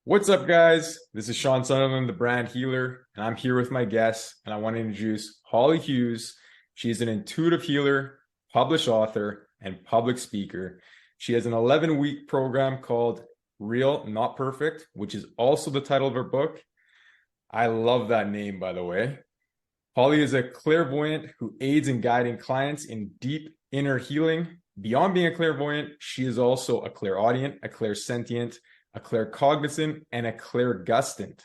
What's up, guys? This is Shaun Sunderland, the brand healer, and I'm here with my guest, and I want to introduce Holly Hughes. She is an intuitive healer, published author, and public speaker. She has an 11-week program called Real, Not Perfect, which is also the title of her book. I love that name, by the way. Holly is a clairvoyant who aids in guiding clients in deep inner healing. Beyond being a clairvoyant, she is also a clairaudient, a clairsentient, a claircognizant, and a clairgustant.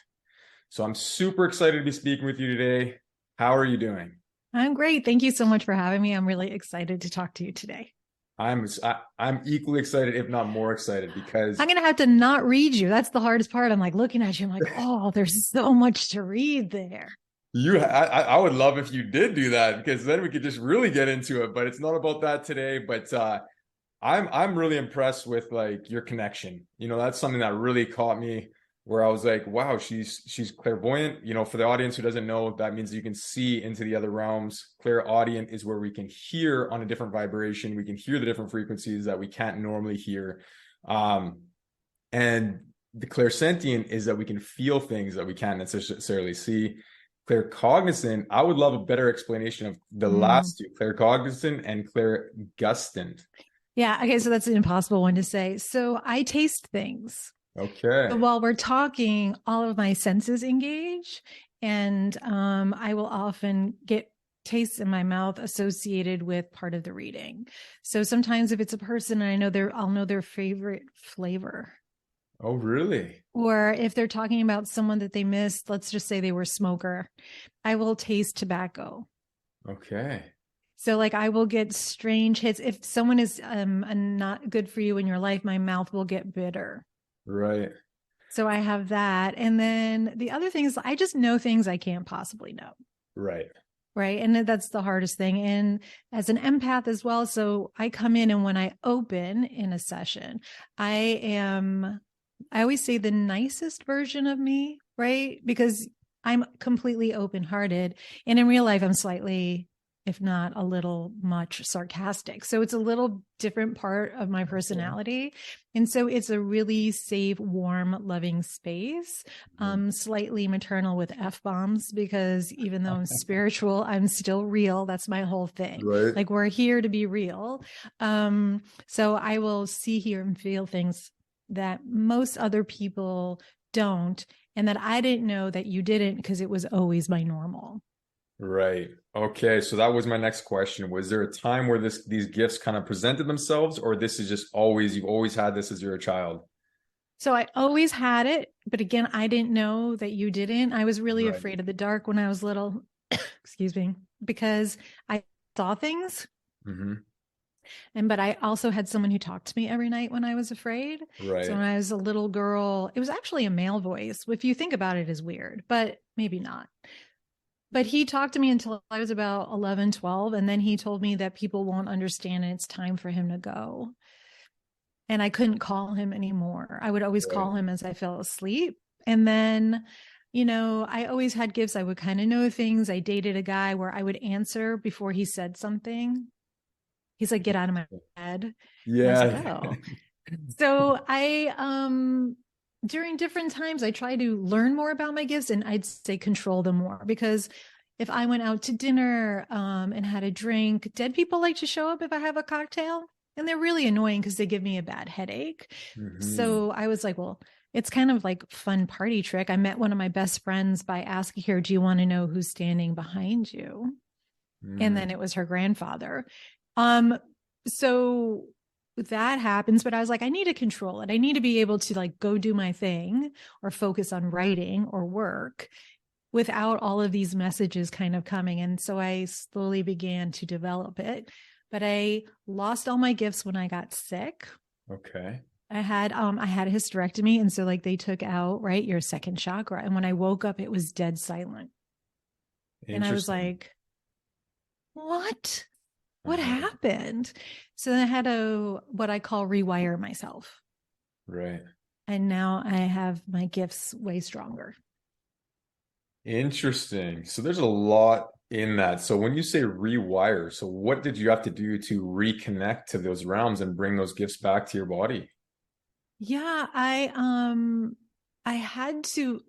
So I'm super excited to be speaking with you today. How are you doing? I'm great. Thank you so much for having me. I'm really excited to talk to you today. I'm equally excited, if not more excited, because I'm going to have to not read you. That's the hardest part. I'm like looking at you. I'm like, oh, there's so much to read there. I would love if you did do that, because then we could just really get into it. But it's not about that today. But I'm really impressed with like your connection. That's something that really caught me, where I was like, wow, she's clairvoyant. For the audience who doesn't know, that means you can see into the other realms. Clairaudient is where we can hear on a different vibration. We can hear the different frequencies that we can't normally hear. And the clairsentient is that we can feel things that we can't necessarily see. Claircognizant, I would love a better explanation of the last two, claircognizant and clairgustant. Yeah. Okay. So that's an impossible one to say. So I taste things. Okay. So while we're talking, all of my senses engage, and I will often get tastes in my mouth associated with part of the reading. So sometimes if it's a person, I'll know their favorite flavor. Oh, really? Or if they're talking about someone that they missed, let's just say they were a smoker, I will taste tobacco. Okay. So like I will get strange hits. If someone is not good for you in your life, my mouth will get bitter. Right. So I have that. And then the other thing is I just know things I can't possibly know. Right. Right. And that's the hardest thing. And as an empath as well. So I come in, and when I open in a session, I always say the nicest version of me, right? Because I'm completely open-hearted. And in real life, I'm slightly, if not a little much, sarcastic. So it's a little different part of my personality. And so it's a really safe, warm, loving space, slightly maternal with F-bombs, because even though I'm spiritual, I'm still real. That's my whole thing. Right. Like we're here to be real. So I will see, hear, and feel things that most other people don't, and that I didn't know that you didn't, because it was always my normal. Right. Okay. So that was my next question. Was there a time where these gifts kind of presented themselves, or this is just you've always had this as you're a child? So I always had it, but again, I didn't know that you didn't. I was really afraid of the dark when I was little, excuse me, because I saw things. But I also had someone who talked to me every night when I was afraid. Right. So when I was a little girl, it was actually a male voice. If you think about it, is weird, but maybe not. But he talked to me until I was about 11, 12. And then he told me that people won't understand and it's time for him to go. And I couldn't call him anymore. I would always call him as I fell asleep. And then, I always had gifts. I would kind of know things. I dated a guy where I would answer before he said something. He's like, get out of my head. Yeah. Like, oh. So during different times, I try to learn more about my gifts, and I'd say control them more, because if I went out to dinner and had a drink, dead people like to show up if I have a cocktail, and they're really annoying because they give me a bad headache. So I was like, well, it's kind of like fun party trick. I met one of my best friends by asking her, do you want to know who's standing behind you? And then it was her grandfather. So that happens, but I was like, I need to control it. I need to be able to like go do my thing or focus on writing or work without all of these messages kind of coming. And so I slowly began to develop it, but I lost all my gifts when I got sick. Okay. I had a hysterectomy. And so like they took out, right, your second chakra. And when I woke up, it was dead silent. And I was like, what happened? So then I had to, what I call, rewire myself. Right. And now I have my gifts way stronger. Interesting. So there's a lot in that. So when you say rewire, so what did you have to do to reconnect to those realms and bring those gifts back to your body? Yeah, I I had to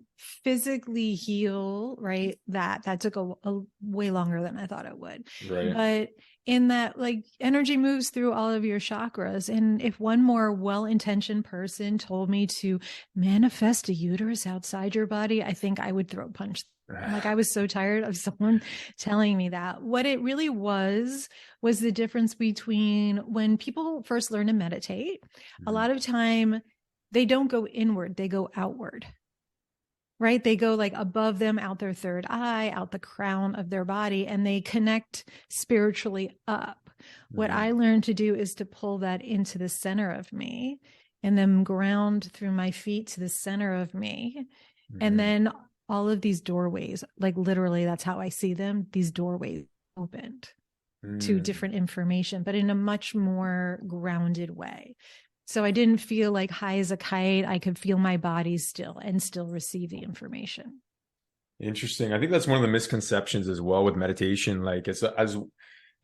physically heal, right? That took a way longer than I thought it would. Right. But in that, like, energy moves through all of your chakras. And if one more well-intentioned person told me to manifest a uterus outside your body, I think I would throat punch. Like, I was so tired of someone telling me that. What it really was the difference between when people first learn to meditate, a lot of time they don't go inward, they go outward, right? They go like above them, out their third eye, out the crown of their body, and they connect spiritually up. What I learned to do is to pull that into the center of me and then ground through my feet to the center of me. And then all of these doorways, like literally, that's how I see them, these doorways opened to different information, but in a much more grounded way. So I didn't feel like high as a kite. I could feel my body still and still receive the information. Interesting. I think that's one of the misconceptions as well with meditation. Like, it's as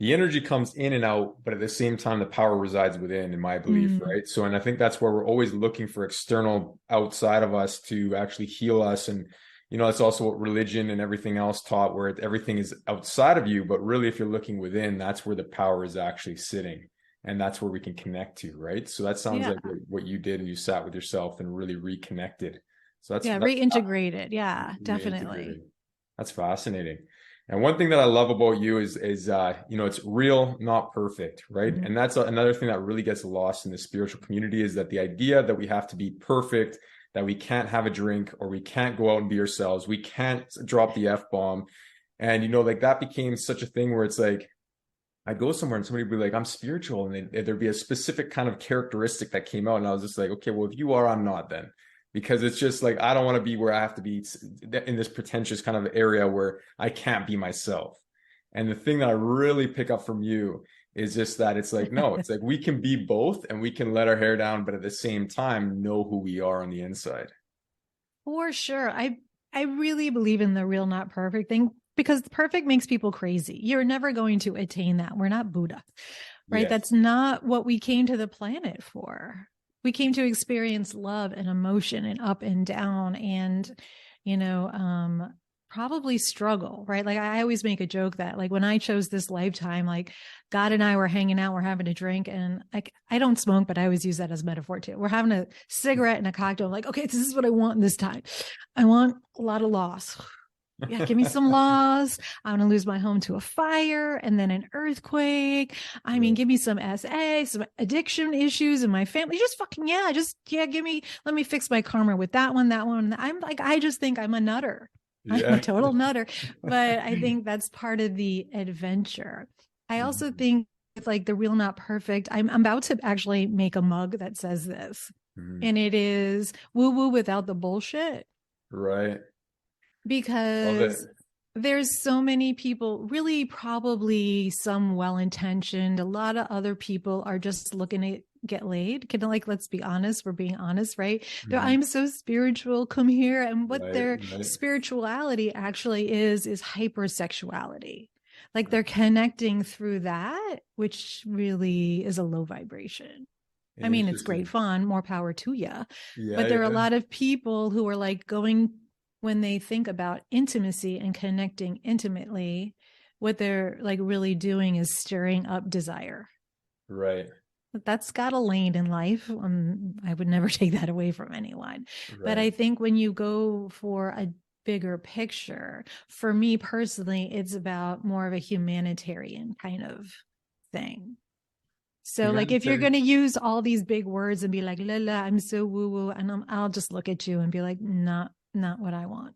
the energy comes in and out, but at the same time, the power resides within, in my belief, right? So, and I think that's where we're always looking for external outside of us to actually heal us. And, that's also what religion and everything else taught, where everything is outside of you. But really, if you're looking within, that's where the power is actually sitting. And that's where we can connect to, right? So that sounds like what you did, and you sat with yourself and really reconnected. So that's reintegrated. Yeah, definitely. That's fascinating. And one thing that I love about you is it's real, not perfect, right? And that's another thing that really gets lost in the spiritual community, is that the idea that we have to be perfect, that we can't have a drink, or we can't go out and be ourselves, we can't drop the F-bomb. And, like, that became such a thing where it's like, I'd go somewhere and somebody would be like, I'm spiritual. And there'd be a specific kind of characteristic that came out. And I was just like, okay, well, if you are, I'm not then. Because it's just like, I don't want to be where I have to be in this pretentious kind of area where I can't be myself. And the thing that I really pick up from you is just that it's like, no, it's like we can be both and we can let our hair down, but at the same time, know who we are on the inside. For sure. I really believe in the real, not perfect thing, because perfect makes people crazy. You're never going to attain that. We're not Buddha, right? Yes. That's not what we came to the planet for. We came to experience love and emotion and up and down and, probably struggle, right? Like, I always make a joke that, like, when I chose this lifetime, like, God and I were hanging out, we're having a drink, and I don't smoke, but I always use that as a metaphor too. We're having a cigarette and a cocktail. I'm like, okay, this is what I want this time. I want a lot of loss. Yeah, give me some loss. I want to lose my home to a fire and then an earthquake. I mean, give me some SA, some addiction issues in my family. Just fucking, let me fix my karma with that one. I'm like, I just think I'm a nutter. I'm a total nutter. But I think that's part of the adventure. I also think, like, the real, not perfect, I'm about to actually make a mug that says this. And it is woo woo without the bullshit. Right. Because there's so many people, really probably some well-intentioned, a lot of other people are just looking to get laid. Kind of like, let's be honest, we're being honest, right? I'm so spiritual, come here. And what their spirituality actually is hypersexuality. Like, they're connecting through that, which really is a low vibration. I mean, it's great fun, more power to you. But there are a lot of people who are like going, when they think about intimacy and connecting intimately, what they're like really doing is stirring up desire. Right. That's got a lane in life. I would never take that away from anyone. Right. But I think when you go for a bigger picture, for me personally, it's about more of a humanitarian kind of thing. So, like, if you're going to use all these big words and be like, la la, I'm so woo woo, and I'll just look at you and be like, not what I want.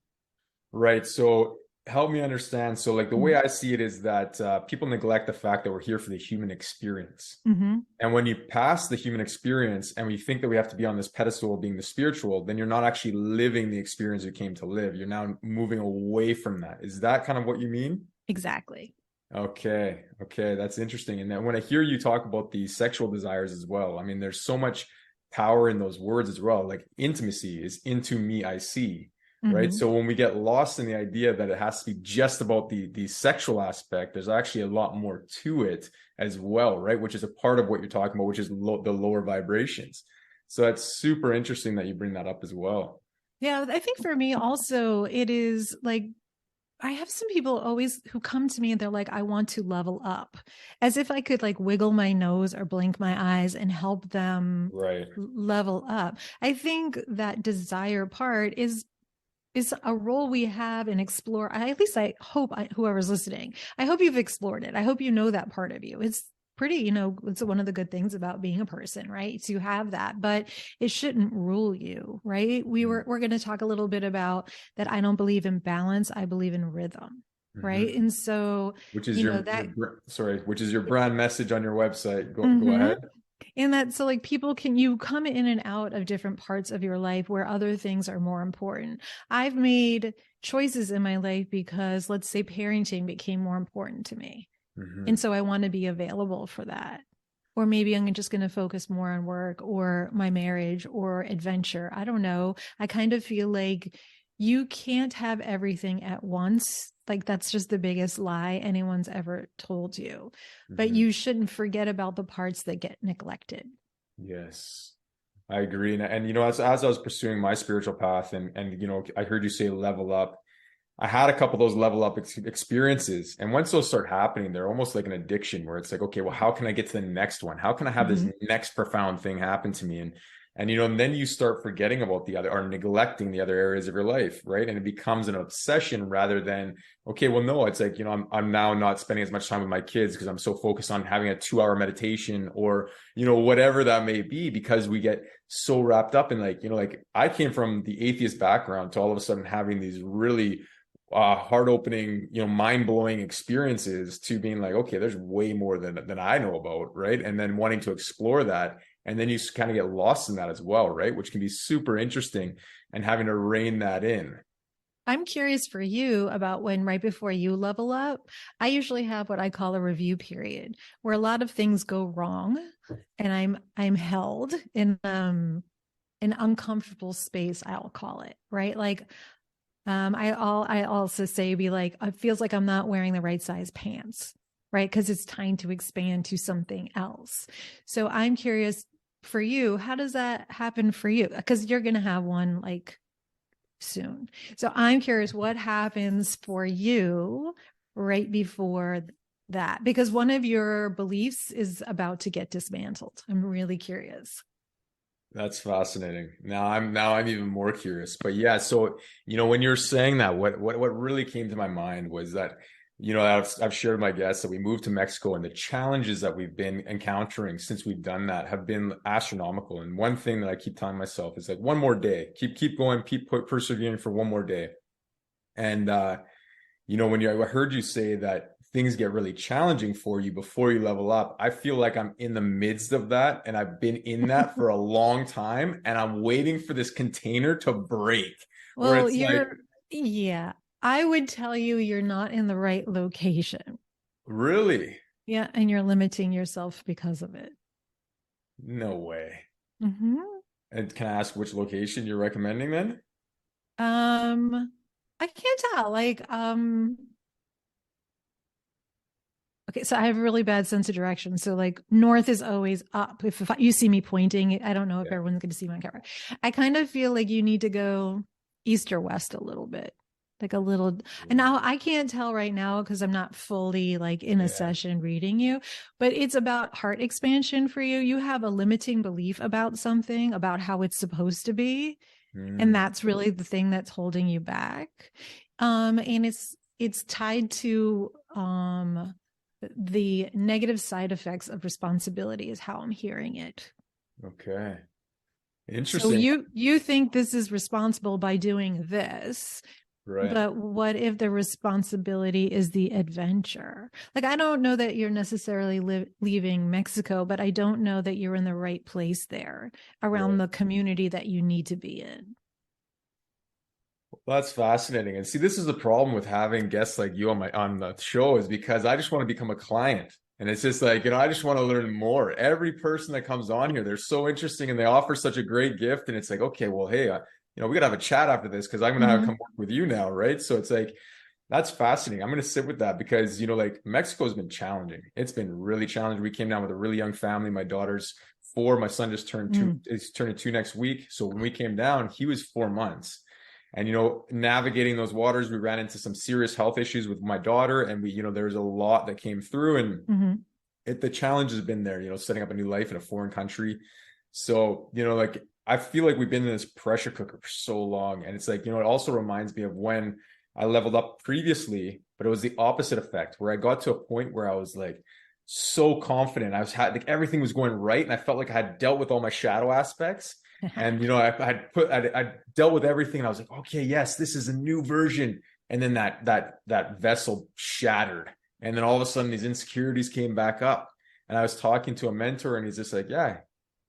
Right. So help me understand. So, like, the way I see it is that people neglect the fact that we're here for the human experience. And when you pass the human experience and we think that we have to be on this pedestal of being the spiritual, then you're not actually living the experience you came to live. You're now moving away from that. Is that kind of what you mean? Exactly. Okay. That's interesting. And then when I hear you talk about the sexual desires as well, I mean, there's so much power in those words as well. Like, intimacy is into me, I see. Right. So when we get lost in the idea that it has to be just about the sexual aspect, there's actually a lot more to it as well. Right. Which is a part of what you're talking about, which is the lower vibrations. So that's super interesting that you bring that up as well. Yeah, I think for me also, it is like I have some people always who come to me and they're like, I want to level up, as if I could like wiggle my nose or blink my eyes and help them Right. level up. I think that desire part is a role we have and explore. At least I hope whoever's listening, I hope you've explored it. I hope you know that part of you. It's pretty, it's one of the good things about being a person, right? To have that, but it shouldn't rule you, right? We're going to talk a little bit about that. I don't believe in balance. I believe in rhythm. Mm-hmm. Right. And so, Which is your that, sorry, which is your brand message on your website. Go mm-hmm. ahead. And that, so like people can, you come in and out of different parts of your life where other things are more important. I've made choices in my life because, let's say, parenting became more important to me. Mm-hmm. And so I want to be available for that. Or maybe I'm just going to focus more on work or my marriage or adventure. I don't know. I kind of feel like you can't have everything at once. Like that's just the biggest lie anyone's ever told you. But Mm-hmm. you shouldn't forget about the parts that get neglected. Yes, I agree. And as I was pursuing my spiritual path and I heard you say level up. I had a couple of those level up experiences. And once those start happening, they're almost like an addiction where it's like, okay, well, how can I get to the next one? How can I have this Mm-hmm. next profound thing happen to me? And then you start forgetting about the other or neglecting the other areas of your life, right? And it becomes an obsession rather than, okay, well, no, it's like, I'm now not spending as much time with my kids because I'm so focused on having a 2 hour meditation or, whatever that may be, because we get so wrapped up in like I came from the atheist background to all of a sudden having these really heart opening, mind blowing experiences to being like, okay, there's way more than I know about, right? And then wanting to explore that. And then you kind of get lost in that as well, right? Which can be super interesting and having to rein that in. I'm curious for you about when right before you level up. I usually have what I call a review period where a lot of things go wrong and I'm held in an uncomfortable space, I'll call it, right? Like I also say be like, it feels like I'm not wearing the right size pants, right? Because it's time to expand to something else. So I'm curious for you, how does that happen for you? Because you're gonna have one like soon. So I'm curious what happens for you right before that, because one of your beliefs is about to get dismantled. I'm really curious. That's fascinating. Now I'm even more curious. But yeah, so when you're saying that, what really came to my mind was that I've shared with my guests that we moved to Mexico and the challenges that we've been encountering since we've done that have been astronomical. And one thing that I keep telling myself is like one more day, keep going, keep persevering for one more day. And when I heard you say that things get really challenging for you before you level up, I feel like I'm in the midst of that and I've been in that for a long time and I'm waiting for this container to break where Well, it's like, yeah, I would tell you you're not in the right location. really? Yeah, and you're limiting yourself because of it. No way. Hmm. And can I ask which location you're recommending then? Um, I can't tell. Okay, so I have a really bad sense of direction. So like north is always up. If you see me pointing, I don't know if Yeah. everyone's going to see my camera. I kind of feel like you need to go east or west a little bit. Like a little, and now I can't tell right now because I'm not fully like in a Yeah. session reading you, but it's about heart expansion for you. You have a limiting belief about something, about how it's supposed to be, and Mm, that's really the thing that's holding you back. And it's tied to the negative side effects of responsibility is how I'm hearing it. okay. So Interesting. you think this is responsible by doing this, Right. but what if the responsibility is the adventure? Like I don't know that you're necessarily leaving Mexico, but I don't know that you're in the right place there around Right. the community that you need to be in. Well, that's fascinating. And see, this is the problem with having guests like you on the show is because I just want to become a client. And it's just like, I just want to learn more. Every person that comes on here, they're so interesting and they offer such a great gift. And it's like, okay, well, hey, we gotta have a chat after this because I'm gonna have to Mm-hmm. come work with you now, right? So it's like that's fascinating. I'm gonna sit with that because like Mexico's been challenging. It's been really challenging. We came down with a really young family. My daughter's 4. My son just turned 2. Mm. Is turning 2 next week. So when we came down, he was 4 months. And, navigating those waters, we ran into some serious health issues with my daughter, and there was a lot that came through, and Mhm. the challenge has been there, setting up a new life in a foreign country. So, like, I feel like we've been in this pressure cooker for so long. And it's like, it also reminds me of when I leveled up previously, but it was the opposite effect where I got to a point where I was like so confident. Like everything was going right. And I felt like I had dealt with all my shadow aspects. And, I dealt with everything. And I was like, okay, yes, this is a new version. And then that vessel shattered. And then all of a sudden these insecurities came back up. And I was talking to a mentor, and he's just like, yeah,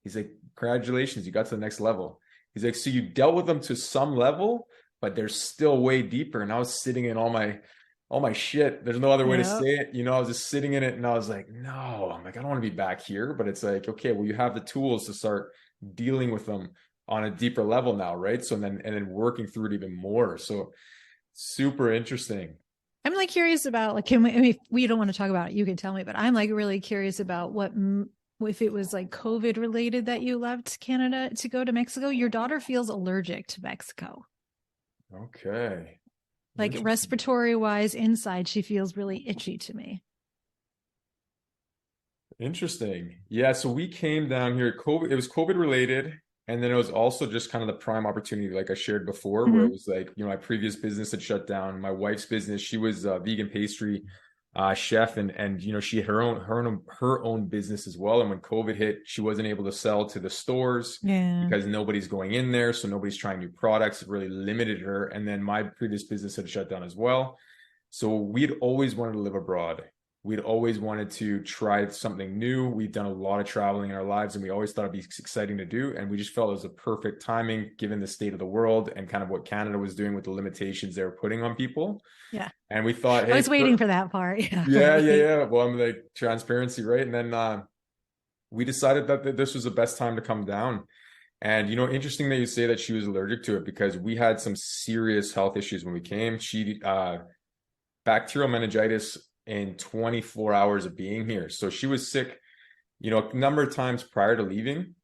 he's like, congratulations, you got to the next level. He's like, so you dealt with them to some level, but they're still way deeper. And I was sitting in all my shit. There's no other way to Yep. say it. I was just sitting in it, and I was like, no, I'm like, I don't want to be back here. But it's like, okay, well, you have the tools to start dealing with them on a deeper level now, right? So and then working through it even more. So super interesting. I'm like curious about like, can we, I mean, if we don't want to talk about it, you can tell me, but I'm like really curious about if it was like COVID related that you left Canada to go to Mexico. Your daughter feels allergic to Mexico, Okay. like Interesting. respiratory wise inside, she feels really itchy to me. Interesting. Yeah, so we came down here. COVID, it was COVID related, and then it was also just kind of the prime opportunity, like I shared before, where it Mm-hmm. was like, my previous business had shut down. My wife's business, she was a vegan pastry chef, and she had her own business as well. And when COVID hit, she wasn't able to sell to the stores Yeah. because nobody's going in there, so nobody's trying new products. It really limited her. And then my previous business had shut down as well. So we'd always wanted to live abroad. We'd always wanted to try something new. We've done a lot of traveling in our lives, and we always thought it'd be exciting to do. And we just felt it was a perfect timing given the state of the world and kind of what Canada was doing with the limitations they were putting on people. Yeah. And we thought, I hey, was waiting for that part. Yeah. yeah, yeah, Right. yeah. Well, I'm like transparency, right? And then we decided that this was the best time to come down. And interesting that you say that she was allergic to it, because we had some serious health issues when we came. She bacterial meningitis in 24 hours of being here. So she was sick, a number of times prior to leaving.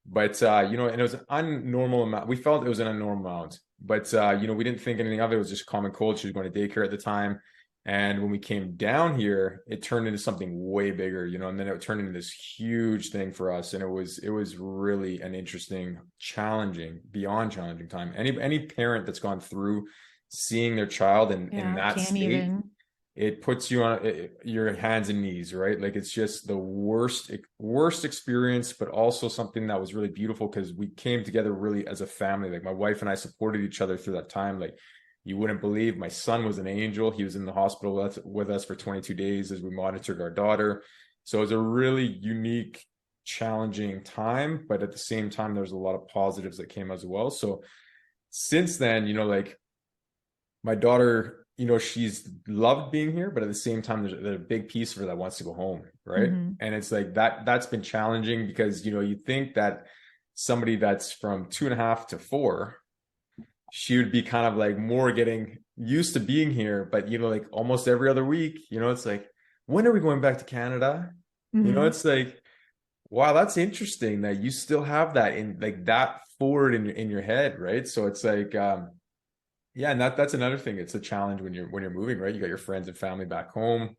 But and it was an unnormal amount. We felt it was an unnormal amount. But we didn't think anything of it. It was just a common cold. She was going to daycare at the time. And when we came down here, it turned into something way bigger, and then it turned into this huge thing for us. And it was really an interesting, challenging, beyond challenging time. Any parent that's gone through seeing their child in Yeah. that Can't state, even. it puts you on your hands and knees, right? Like it's just the worst experience, but also something that was really beautiful because we came together really as a family. Like my wife and I supported each other through that time. Like you wouldn't believe, my son was an angel. He was in the hospital with us for 22 days as we monitored our daughter. So it was a really unique, challenging time, but at the same time, there's a lot of positives that came as well. So since then, like my daughter, she's loved being here, but at the same time, there's a big piece of her that wants to go home, right? Mm-hmm. And it's like that's been challenging because you think that somebody that's from 2.5 to 4, she would be kind of like more getting used to being here, but like almost every other week, it's like, when are we going back to Canada? Mm-hmm. It's like, wow, that's interesting that you still have that in like that forward in your head, right? So it's like yeah, and that's another thing. It's a challenge when you're moving, right? You got your friends and family back home,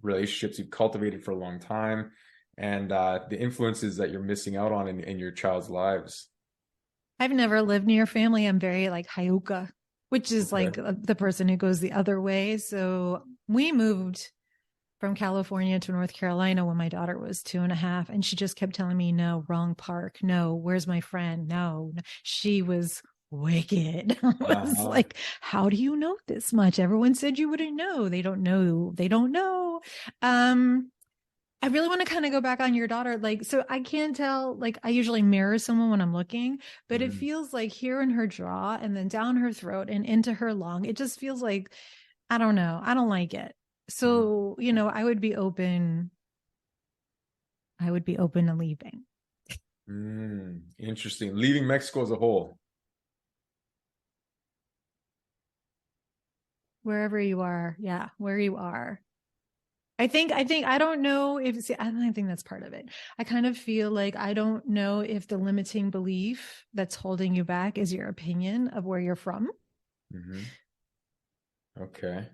relationships you've cultivated for a long time, and the influences that you're missing out on in your child's lives. I've never lived near family. I'm very like Hyuka, which is Okay. like the person who goes the other way. So we moved from California to North Carolina when my daughter was 2.5. And she just kept telling me, no, wrong park. No, where's my friend? No, no. She was wicked. I was Uh-huh. like, how do you know this much? Everyone said you wouldn't know. They don't know. They don't know. Um, I really want to kind of go back on your daughter. Like, so I can't tell, like, I usually mirror someone when I'm looking, but it Mm, feels like here in her jaw and then down her throat and into her lung. It just feels like, I don't know. I don't like it. mm, So, I would be open to leaving interesting. Leaving Mexico as a whole. wherever you are. Yeah, where you are. I don't know if, see, I don't think that's part of it. I kind of feel like I don't know if the limiting belief that's holding you back is your opinion of where you're from. Mm-hmm. Okay.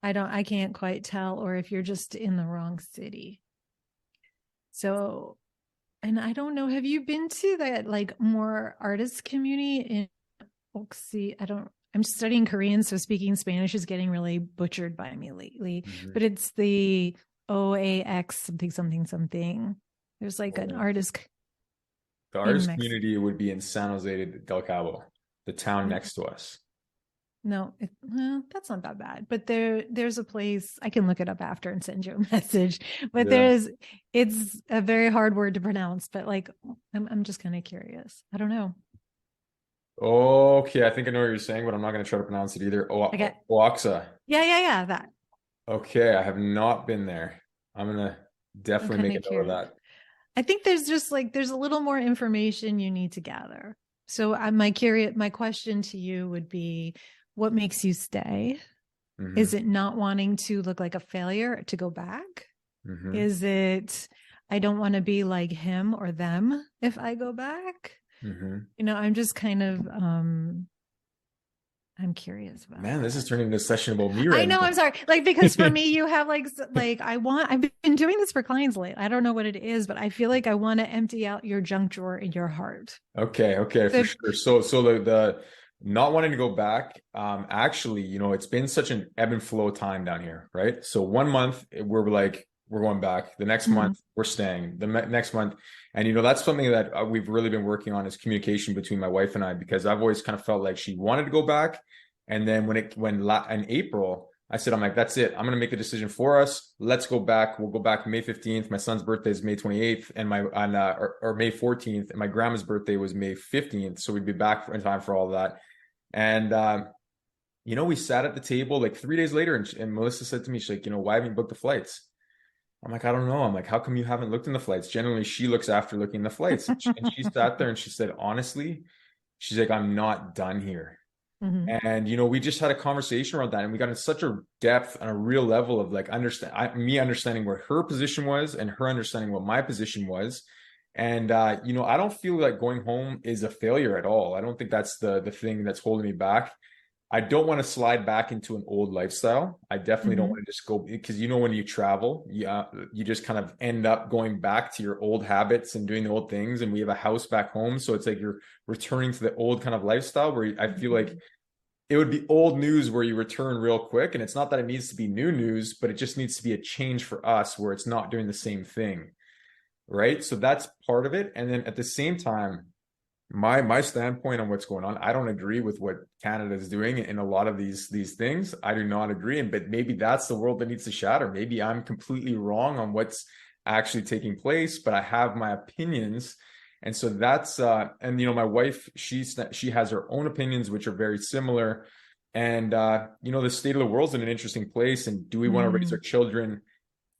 I can't quite tell, or if you're just in the wrong city. So, and I don't know, have you been to that like more artist community in Oxy? I'm studying Korean, so speaking Spanish is getting really butchered by me lately, Mm-hmm. but it's the OAX something, something, something. There's like an Oh. artist The in artist Mexico. community would be in San Jose del Cabo, the town next to us. No, well, that's not that bad. But there's a place I can look it up after and send you a message. But Yeah. it's a very hard word to pronounce. But like, I'm just kind of curious. I don't know. Okay, I think I know what you're saying, but I'm not going to try to pronounce it either. I get, Oaxaca. yeah, that. Okay, I have not been there. I'm gonna I'm definitely kind make a of note of curious. that. I think there's just like there's a little more information you need to gather. So my question to you would be, what makes you stay? Hmm. Is it not wanting to look like a failure to go back? Hmm. Is it I don't want to be like him or them if I go back? Hmm. I'm just kind of I'm curious about Man, this is that. turning into a session about me I right know, I'm now. sorry. Like because for me you have like I've been doing this for clients late. I don't know what it is, but I feel like I want to empty out your junk drawer in your heart. Okay, okay, So for sure. So the not wanting to go back, actually, it's been such an ebb and flow time down here, right? So one month we're like we're going back. The next mhm, month we're staying. The next month, and that's something that we've really been working on is communication between my wife and I because I've always kind of felt like she wanted to go back, and then in April. I said, I'm like, that's it. I'm gonna make the decision for us. Let's go back. We'll go back May 15th. My son's birthday is May 28th, and or May 14th, and my grandma's birthday was May 15th. So we'd be back in time for all that. And we sat at the table like 3 days later, and Melissa said to me, she's like, why haven't you booked the flights? I'm like, I don't know. I'm like, how come you haven't looked in the flights? Generally, she looks after looking in the flights. And she sat there and she said, honestly, she's like, I'm not done here. mhm, And we just had a conversation around that, and we got in such a depth and a real level of like me understanding where her position was and her understanding what my position was. And I don't feel like going home is a failure at all. I don't think that's the thing that's holding me back. I don't want to slide back into an old lifestyle. I definitely don't mhm. want to just go because when you travel, you just kind of end up going back to your old habits and doing the old things. And we have a house back home, so it's like you're returning to the old kind of lifestyle where I feel like it would be old news where you return real quick. And it's not that it needs to be new news, but it just needs to be a change for us where it's not doing the same thing. Right. So that's part of it. And then at the same time, my standpoint on what's going on, I don't agree with what Canada is doing in a lot of these things. I do not agree. But maybe that's the world that needs to shatter. Maybe I'm completely wrong on what's actually taking place, but I have my opinions. And so that's and my wife, she has her own opinions, which are very similar. And the state of the world's in an interesting place. And do we want to raise our Mm. children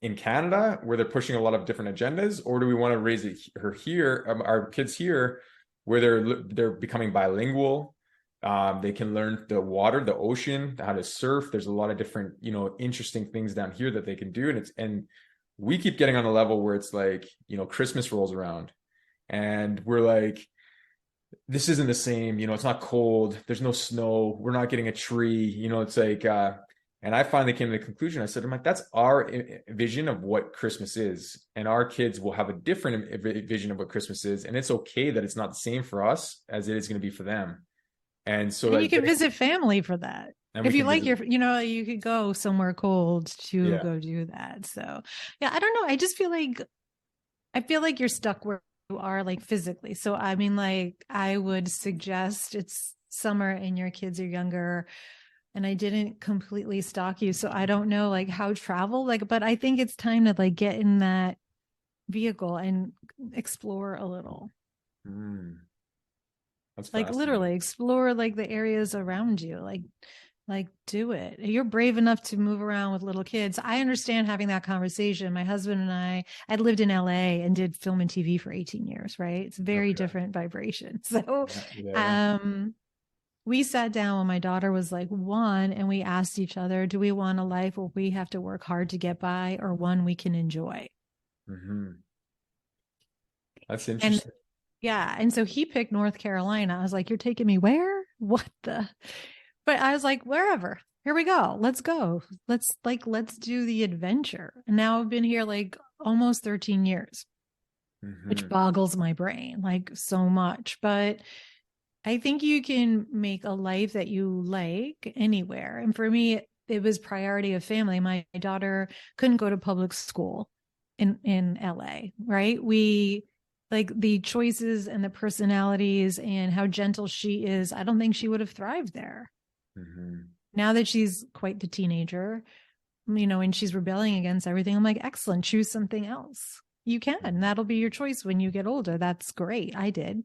in Canada where they're pushing a lot of different agendas, or do we want to raise her here, our kids here, where they're becoming bilingual? They can learn the water, the ocean, how to surf. There's a lot of different, interesting things down here that they can do, and we keep getting on a level where it's like, Christmas rolls around, and we're like, this isn't the same, it's not cold, there's no snow, we're not getting a tree, it's like and I finally came to the conclusion. I said, I'm like, that's our vision of what Christmas is, and our kids will have a different vision of what Christmas is, and it's okay that it's not the same for us as it is going to be for them. And so And you like can visit family for that. and we If you can like visit. you could go somewhere cold to Yeah. go do that. So, yeah, I don't know. I feel like you're stuck where you are like physically. So, I mean, like I would suggest it's summer and your kids are younger, and I didn't completely stalk you. So, I don't know like how travel like, but I think it's time to like get in that vehicle and explore a little. That's Like fascinating. literally explore like the areas around you. Like do it. You're brave enough to move around with little kids. I understand having that conversation. My husband and I lived in LA and did film and TV for 18 years, right? It's very Okay. different vibration. So Yeah, yeah. um we sat down when my daughter was like 1 and we asked each other, do we want a life where we have to work hard to get by or one we can enjoy? Hmm. That's And interesting. yeah, and so he picked North Carolina. I was like, you're taking me where? What the? But I was like, wherever. Here we go. Let's go. Let's do the adventure. And now I've been here like almost 13 years, which Hmm. boggles my brain like so much. But I think you can make a life that you like anywhere. And for me, it was priority of family. My daughter couldn't go to public school in LA, right? We like the choices and the personalities and how gentle she is. I don't think she would have thrived there. Hmm. Now that she's quite the teenager, and she's rebelling against everything, I'm like, excellent, choose something else. You can. That'll be your choice when you get older. That's great. I did.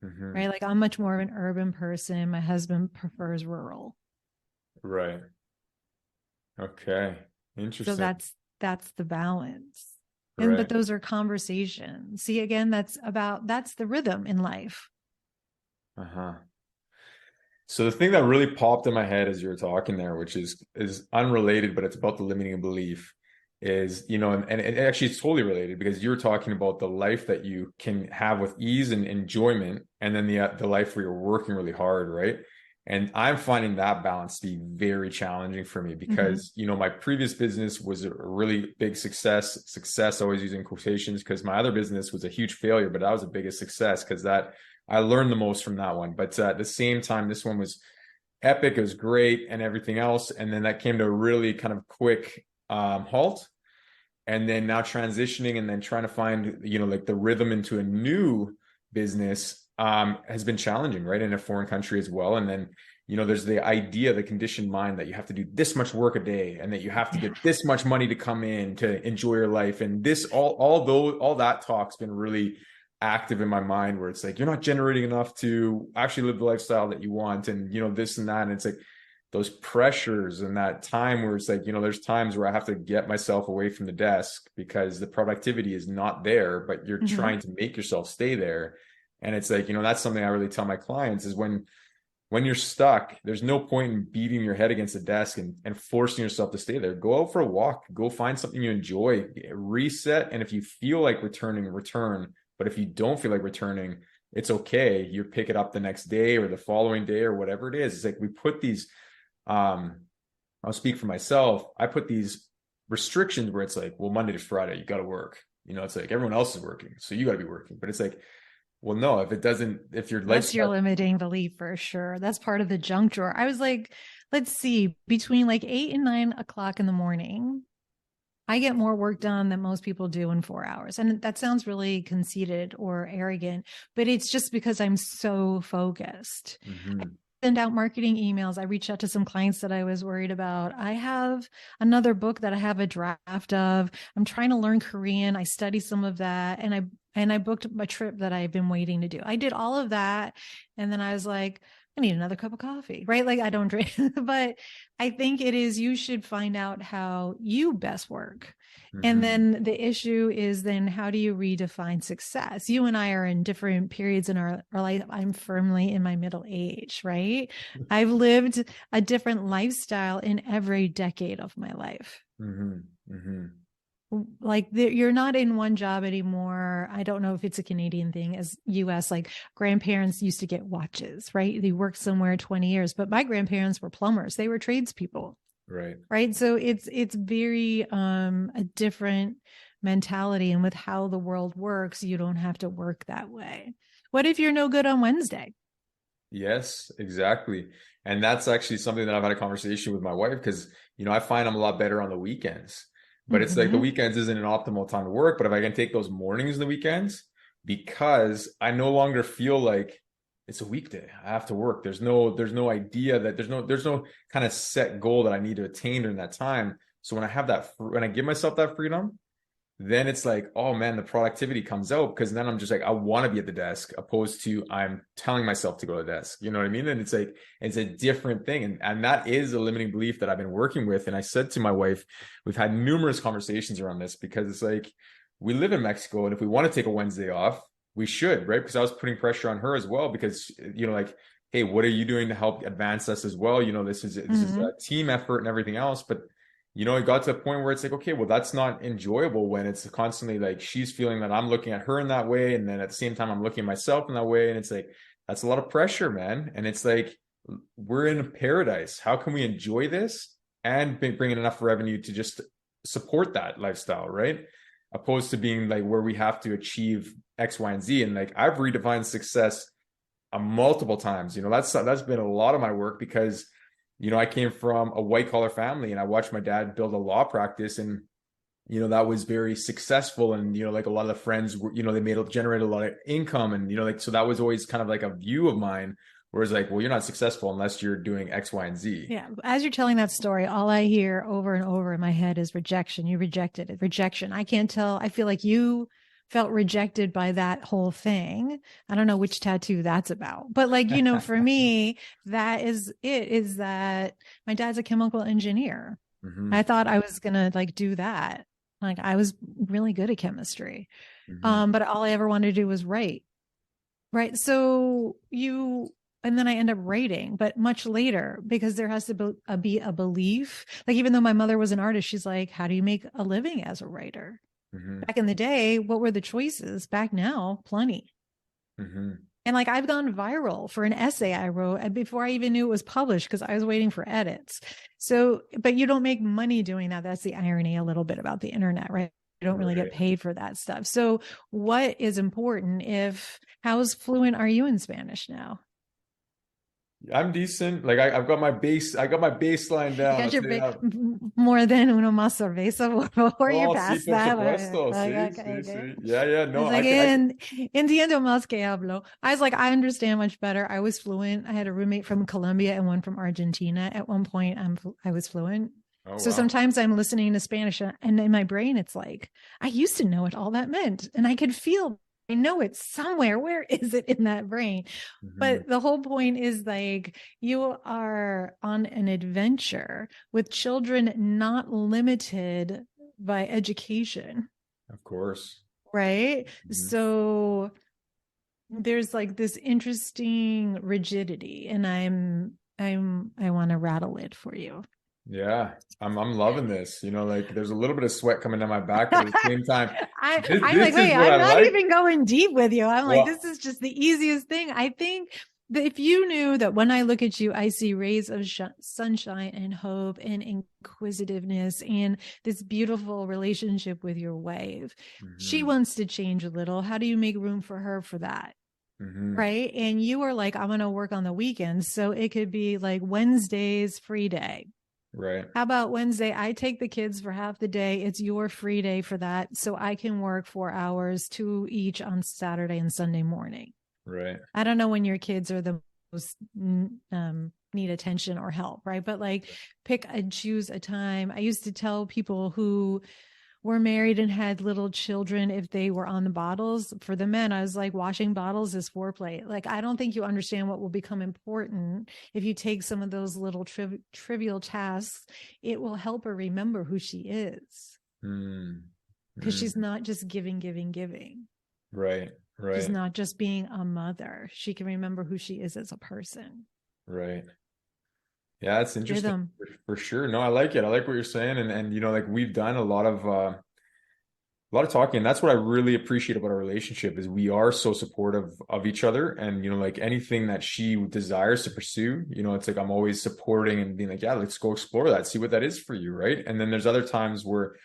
Hmm. Right. Like I'm much more of an urban person. My husband prefers rural. Right. Okay. So Interesting. that's the balance. And but Right. those are conversations. See, again, that's the rhythm in life. Uh-huh. So the thing that really popped in my head as you were talking there, which is unrelated, but it's about the limiting belief, is, and actually it's totally related because you were talking about the life that you can have with ease and enjoyment, and then the life where you're working really hard, right? And I'm finding that balance to be very challenging for me Mm-hmm. because, my previous business was a really big success, always using quotations, because my other business was a huge failure, but that was the biggest success because that I learned the most from that one. But at the same time, this one was epic. It was great and everything else. And then that came to a really kind of quick halt. And then now transitioning and then trying to find, like the rhythm into a new business has been challenging, right? In a foreign country as well. And then, there's the idea, the conditioned mind that you have to do this much work a day and that you have to Yeah. get this much money to come in to enjoy your life. And this, all that talk's been really active in my mind where it's like, you're not generating enough to actually live the lifestyle that you want. And, this and that. And it's like, those pressures and that time where it's like, there's times where I have to get myself away from the desk because the productivity is not there, but you're Mm-hmm. trying to make yourself stay there. And it's like, that's something I really tell my clients is when you're stuck, there's no point in beating your head against the desk and forcing yourself to stay there. Go out for a walk, go find something you enjoy, reset. And if you feel like returning, return. But if you don't feel like returning, it's okay. You pick it up the next day or the following day or whatever it is. It's like we put these um, I'll speak for myself. I put these restrictions where it's like, well, Monday to Friday, you got to work. It's like everyone else is working, so you got to be working. But it's like, well, no, if your That's your lifestyle, limiting belief for sure. That's part of the junk drawer. I was like, let's see, between like 8 and 9 o'clock in the morning, I get more work done than most people do in 4 hours. And that sounds really conceited or arrogant, but it's just because I'm so focused. I Mhm. send out marketing emails. I reach out to some clients that I was worried about. I have another book that I have a draft of. I'm trying to learn Korean. I study some of that and I booked a trip that I've been waiting to do. I did all of that and then I was like, I need another cup of coffee, right? Like I don't drink, but I think it is you should find out how you best work. And Mhm. then the issue is then how do you redefine success? You and I are in different periods in our life. I'm firmly in my middle age, right? I've lived a different lifestyle in every decade of my life. Mhm. Mhm. Like you're not in one job anymore. I don't know if it's a Canadian thing as US, like grandparents used to get watches, right? They worked somewhere 20 years, but my grandparents were plumbers. They were tradespeople, Right. right? So it's very a different mentality. And with how the world works, you don't have to work that way. What if you're no good on Wednesday? Yes, exactly. And that's actually something that I've had a conversation with my wife because, I find I'm a lot better on the weekends. But it's like the Mm-hmm. weekends isn't an optimal time to work. But if I can take those mornings and the weekends, because I no longer feel like it's a weekday, I have to work. There's no idea that there's no kind of set goal that I need to attain during that time. So when I give myself that freedom, then it's like, oh man, the productivity comes out because then I'm just like, I want to be at the desk opposed to I'm telling myself to go to the desk. You know what I mean? And it's like, it's a different thing. And that is a limiting belief that I've been working with. And I said to my wife, we've had numerous conversations around this because it's like, we live in Mexico. And if we want to take a Wednesday off, we should, right? Because I was putting pressure on her as well because, like, hey, what are you doing to help advance us as well? This is Mm-hmm. a team effort and everything else. But it got to a point where it's like, okay, well, that's not enjoyable when it's constantly like she's feeling that I'm looking at her in that way. And then at the same time, I'm looking at myself in that way. And it's like, that's a lot of pressure, man. And it's like, we're in a paradise. How can we enjoy this and bring in enough revenue to just support that lifestyle, right? Opposed to being like where we have to achieve X, Y, and Z. And like I've redefined success multiple times. That's been a lot of my work because I came from a white collar family and I watched my dad build a law practice, and that was very successful. And like a lot of the friends were, they generated a lot of income, and like so that was always kind of like a view of mine. Whereas like, well, you're not successful unless you're doing X, Y, and Z. Yeah. As you're telling that story, all I hear over and over in my head is rejection. You rejected it. Rejection. I can't tell. I feel like you felt rejected by that whole thing. I don't know which tattoo that's about, but like, for me, that is it, is that my dad's a chemical engineer. Mm-hmm. I thought I was going to like do that. Like I was really good at chemistry. But all I ever wanted to do was write. Right. So and then I end up writing, but much later, because there has to be a belief. Like, even though my mother was an artist, she's like, how do you make a living as a writer? Mm-hmm. Back in the day, what were the choices? Back now, plenty. Mm-hmm. And like I've gone viral for an essay I wrote before I even knew it was published because I was waiting for edits. So, but you don't make money doing that. That's the irony a little bit about the internet, right? You don't really get paid for that stuff. So what is important how fluent are you in Spanish now? I'm decent. Like I got my baseline down. You got more than uno más cerveza before you're past por that. supuesto. Sí, Okay. sí. Yeah. No, It's like, entiendo más que hablo. I was like, I understand much better. I was fluent. I had a roommate from Colombia and one from Argentina. At one point, I was fluent. Oh, So wow. sometimes I'm listening to Spanish and in my brain, it's like, I used to know what all that meant. And I could feel, I know it somewhere. Where is it in that brain? Mm-hmm. But the whole point is like, you are on an adventure with children not limited by education. Of course. Right. Mm-hmm. So there's like this interesting rigidity, and I want to rattle it for you. Yeah, I'm loving this. Like there's a little bit of sweat coming down my back, but at the same time, I'm this like, wait, is what I'm I not like. even going deep with you. I'm Well, like, this is just the easiest thing. I think that if you knew that when I look at you, I see rays of sunshine and hope and inquisitiveness and this beautiful relationship with your wife. She wants to change a little. How do you make room for her for that? Right. And you are like, I'm going to work on the weekends. So it could be like Wednesday's free day. Right. How about Wednesday? I take the kids for half the day. It's your free day for that. So I can work 4 hours, 2 each on Saturday and Sunday morning. Right. I don't know when your kids are the most need attention or help. Right. But like pick and choose a time. I used to tell people who were married and had little children, if they were on the bottles, for the men, I was like, washing bottles is foreplay. Like, I don't think you understand what will become important if you take some of those little trivial tasks. It will help her remember who she is, because she's not just giving. Right. She's not just being a mother. She can remember who she is as a person. Right. Yeah, it's interesting for sure. No, I like it. I like what you're saying. And like we've done a lot of talking. And that's what I really appreciate about our relationship is we are so supportive of each other. And, like anything that she desires to pursue, it's like I'm always supporting and being like, yeah, let's go explore that, see what that is for you. Right. And then there's other times where,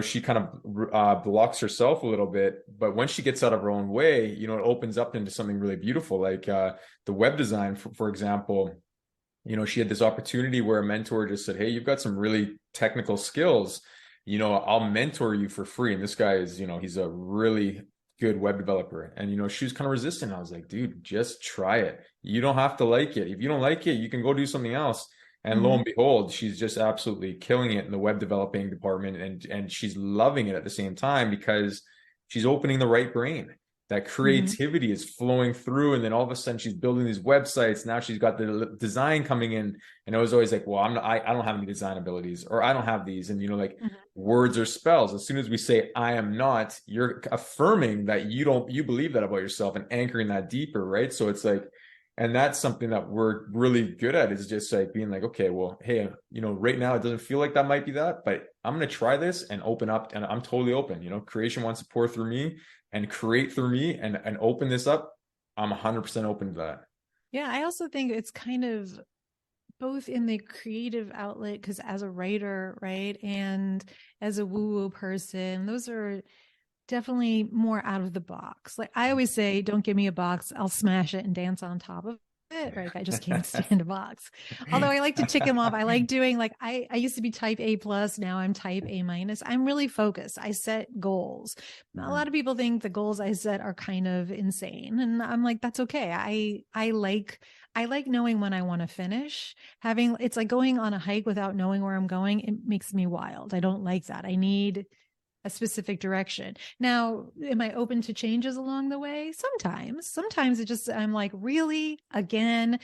she kind of blocks herself a little bit. But when she gets out of her own way, it opens up into something really beautiful, like the web design, for example. She had this opportunity where a mentor just said, hey, you've got some really technical skills. I'll mentor you for free. And this guy is, he's a really good web developer. And, she was kind of resistant. I was like, dude, just try it. You don't have to like it. If you don't like it, you can go do something else. And lo and behold, she's just absolutely killing it in the web developing department. And she's loving it at the same time because she's opening the right brain. That creativity is flowing through, and then all of a sudden she's building these websites. Now she's got the design coming in, and I was always like, well, I don't have any design abilities, or I don't have these. And words or spells, as soon as we say I am not, you're affirming that you believe that about yourself and anchoring that deeper, right? So it's like, and that's something that we're really good at, is just like being like, okay, well, hey, right now it doesn't feel like that might be that, but I'm going to try this and open up, and I'm totally open. Creation wants to pour through me and create through me and open this up. I'm 100% open to that. Yeah, I also think it's kind of both in the creative outlet, because as a writer, right, and as a woo-woo person, those are definitely more out of the box. Like I always say, don't give me a box, I'll smash it and dance on top of it. Right. I just can't stand a box. Although I like to tick them off. I like doing like I used to be type A plus, now I'm type A minus. I'm really focused. I set goals. A Mhm. lot of people think the goals I set are kind of insane. And I'm like, that's okay. I like knowing when I want to finish. Having it's like going on a hike without knowing where I'm going. It makes me wild. I don't like that. I need a specific direction. Now, am I open to changes along the way? Sometimes. Sometimes it just, I'm like, really? Again?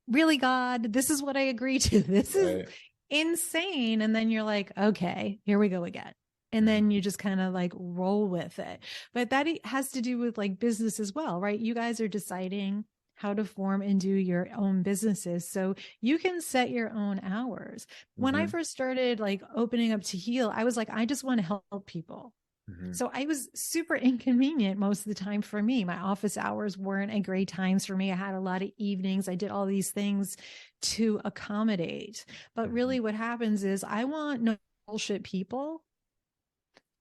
Really, God? This is what I agree to. This is Right. insane. And then you're like, okay, here we go again. And then Mhm. you just kind of like roll with it. But that has to do with like business as well, right? You guys are deciding how to form and do your own businesses. So you can set your own hours. When I Mhm. first started like opening up to heal, I was like, I just want to help people. Mhm. So I was super inconvenient most of the time for me. My office hours weren't a great times for me. I had a lot of evenings. I did all these things to accommodate. But Mhm. really what happens is I want no bullshit people.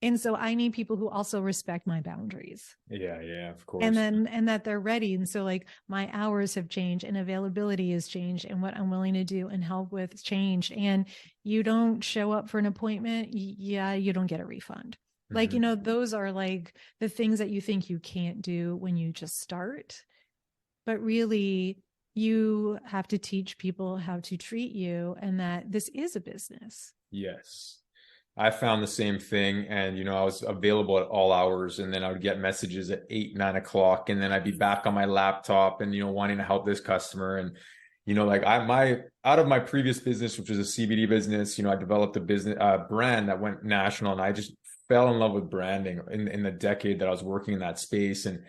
And so I need people who also respect my boundaries. Yeah, yeah, of And course. then and that they're ready. And so like my hours have changed and availability has changed and what I'm willing to do and help with changed. And you don't show up for an appointment, yeah, you don't get a refund. Like, Mhm. those are like the things that you think you can't do when you just start. But really, you have to teach people how to treat you and that this is a business. Yes. I found the same thing. And, I was available at all hours. And then I would get messages at 8, 9 o'clock. And then I'd be back on my laptop and, wanting to help this customer. And, like out of my previous business, which was a CBD business, I developed a business brand that went national. And I just fell in love with branding in the decade that I was working in that space. And,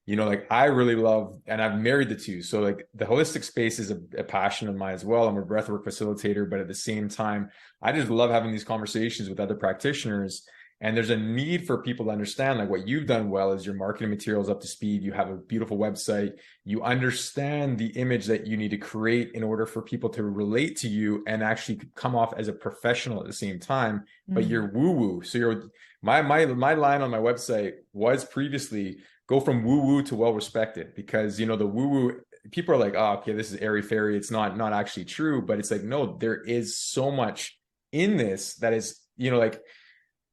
like I really love, and I've married the two. So like the holistic space is a passion of mine as well. I'm a breathwork facilitator, but at the same time, I just love having these conversations with other practitioners. And there's a need for people to understand like what you've done well is your marketing materials up to speed. You have a beautiful website. You understand the image that you need to create in order for people to relate to you and actually come off as a professional at the same time. But Mm. you're woo woo. So my line on my website was previously go from woo woo to well respected because the woo woo people are like, oh, okay, this is airy fairy. It's not actually true. But it's like, no, there is so much in this that is, like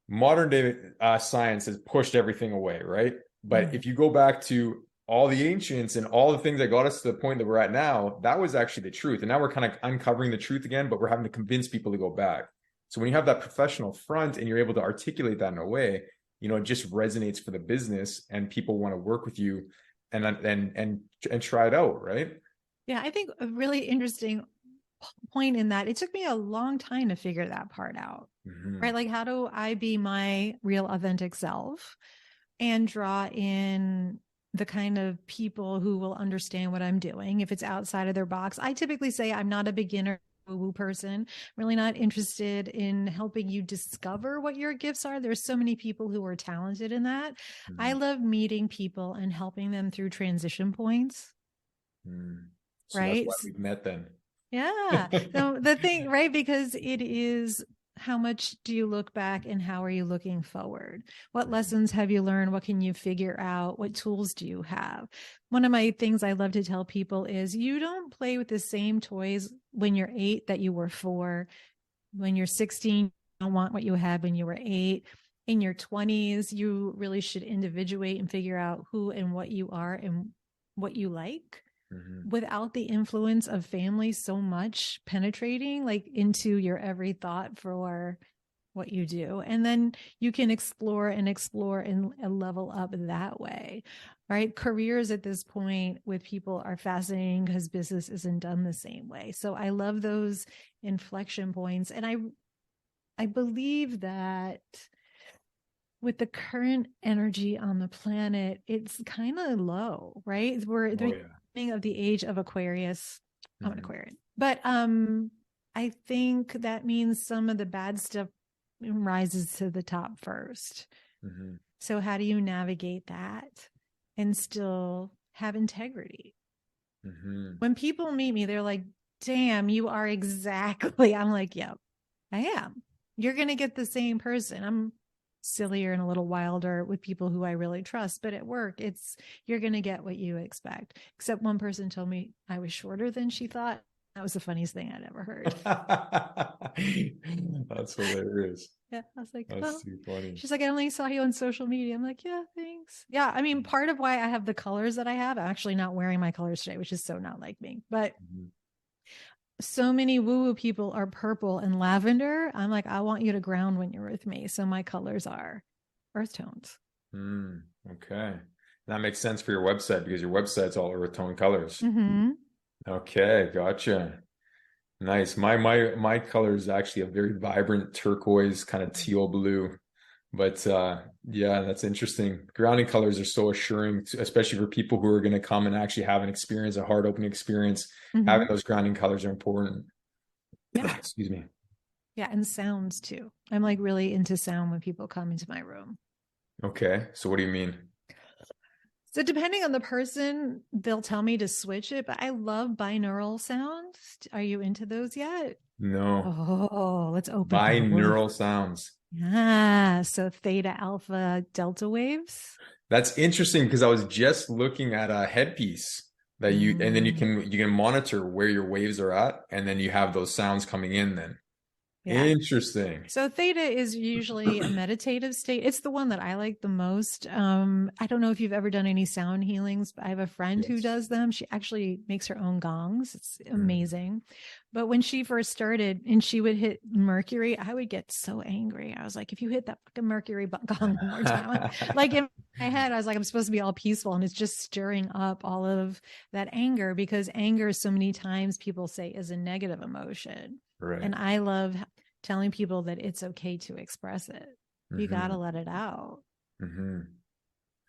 modern day science has pushed everything away, right? But Mm. if you go back to all the ancients and all the things that got us to the point that we're at now, that was actually the truth. And now we're kind of uncovering the truth again, but we're having to convince people to go back. So when you have that professional front and you're able to articulate that in a way, it just resonates for the business and people want to work with you and try it out, right? Yeah, I think a really interesting point in that it took me a long time to figure that part out. Right? Mm-hmm. Like, how do I be my real authentic self and draw in the kind of people who will understand what I'm doing if it's outside of their box? I typically say I'm not a beginner woo person, really not interested in helping you discover what your gifts are. There's so many people who are talented in that. I Mm-hmm. love meeting people and helping them through transition points, Mm. So that's right? why we've met then. Yeah. So the thing, right? Because it is how much do you look back and how are you looking forward? What lessons have you learned? What can you figure out? What tools do you have? One of my things I love to tell people is you don't play with the same toys when you're 8 that you were 4. When you're 16, you don't want what you had when you were 8. In your 20s, you really should individuate and figure out who and what you are and what you like Mm-hmm. without the influence of family so much penetrating like into your every thought for what you do. And then you can explore and level up that way. Right. Careers at this point with people are fascinating because business isn't done the same way. So I love those inflection points. And I believe that with the current energy on the planet, it's kind of low, right? We're at Oh the yeah. beginning of the age of Aquarius. I'm an Mm-hmm. Aquarian, but I think that means some of the bad stuff rises to the top first. Mm-hmm. So how do you navigate that and still have integrity? Mm-hmm. When people meet me, they're like, damn, you are exactly. I'm like, yep, I am. You're going to get the same person. I'm sillier and a little wilder with people who I really trust, but at work, you're going to get what you expect. Except one person told me I was shorter than she thought. That was the funniest thing I'd ever heard. That's hilarious. Yeah, I was like, That's well, too funny. she's like, I only saw you on social media. I'm like, yeah, thanks. Yeah, I mean, part of why I have the colors that I have, I'm actually not wearing my colors today, which is so not like me. But Mhm. so many woo-woo people are purple and lavender. I'm like, I want you to ground when you're with me. So my colors are earth tones. Okay. That makes sense for your website because your website's all earth tone colors. Mm-hmm. Okay, gotcha. Nice. My color is actually a very vibrant turquoise, kind of teal blue. But yeah, that's interesting. Grounding colors are so assuring, especially for people who are going to come and actually have an experience, a heart opening experience. Mm-hmm. Having those grounding colors are important. Yeah. Excuse me. Yeah. And sounds too. I'm like really into sound when people come into my room. Okay. So what do you mean? So depending on the person, they'll tell me to switch it, but I love binaural sounds. Are you into those yet? No. Oh, let's open the world. Binaural sounds. Yeah. So theta, alpha, delta waves. That's interesting because I was just looking at a headpiece that and then Mm, you can monitor where your waves are at, and then you have those sounds coming in then. yeah. Interesting. So theta is usually a meditative state. It's the one that I like the most. I don't know if you've ever done any sound healings, but I have a friend who Yes. does them. She actually makes her own gongs. It's Mm. amazing. But when she first started and she would hit Mercury, I would get so angry. I was like, if you hit that fucking Mercury gong one more time, like in my head, I was like, I'm supposed to be all peaceful. And it's just stirring up all of that anger because anger, so many times people say, is a negative emotion. Right. And I love telling people that it's okay to express it. You got to Hmm. let it out. Hmm.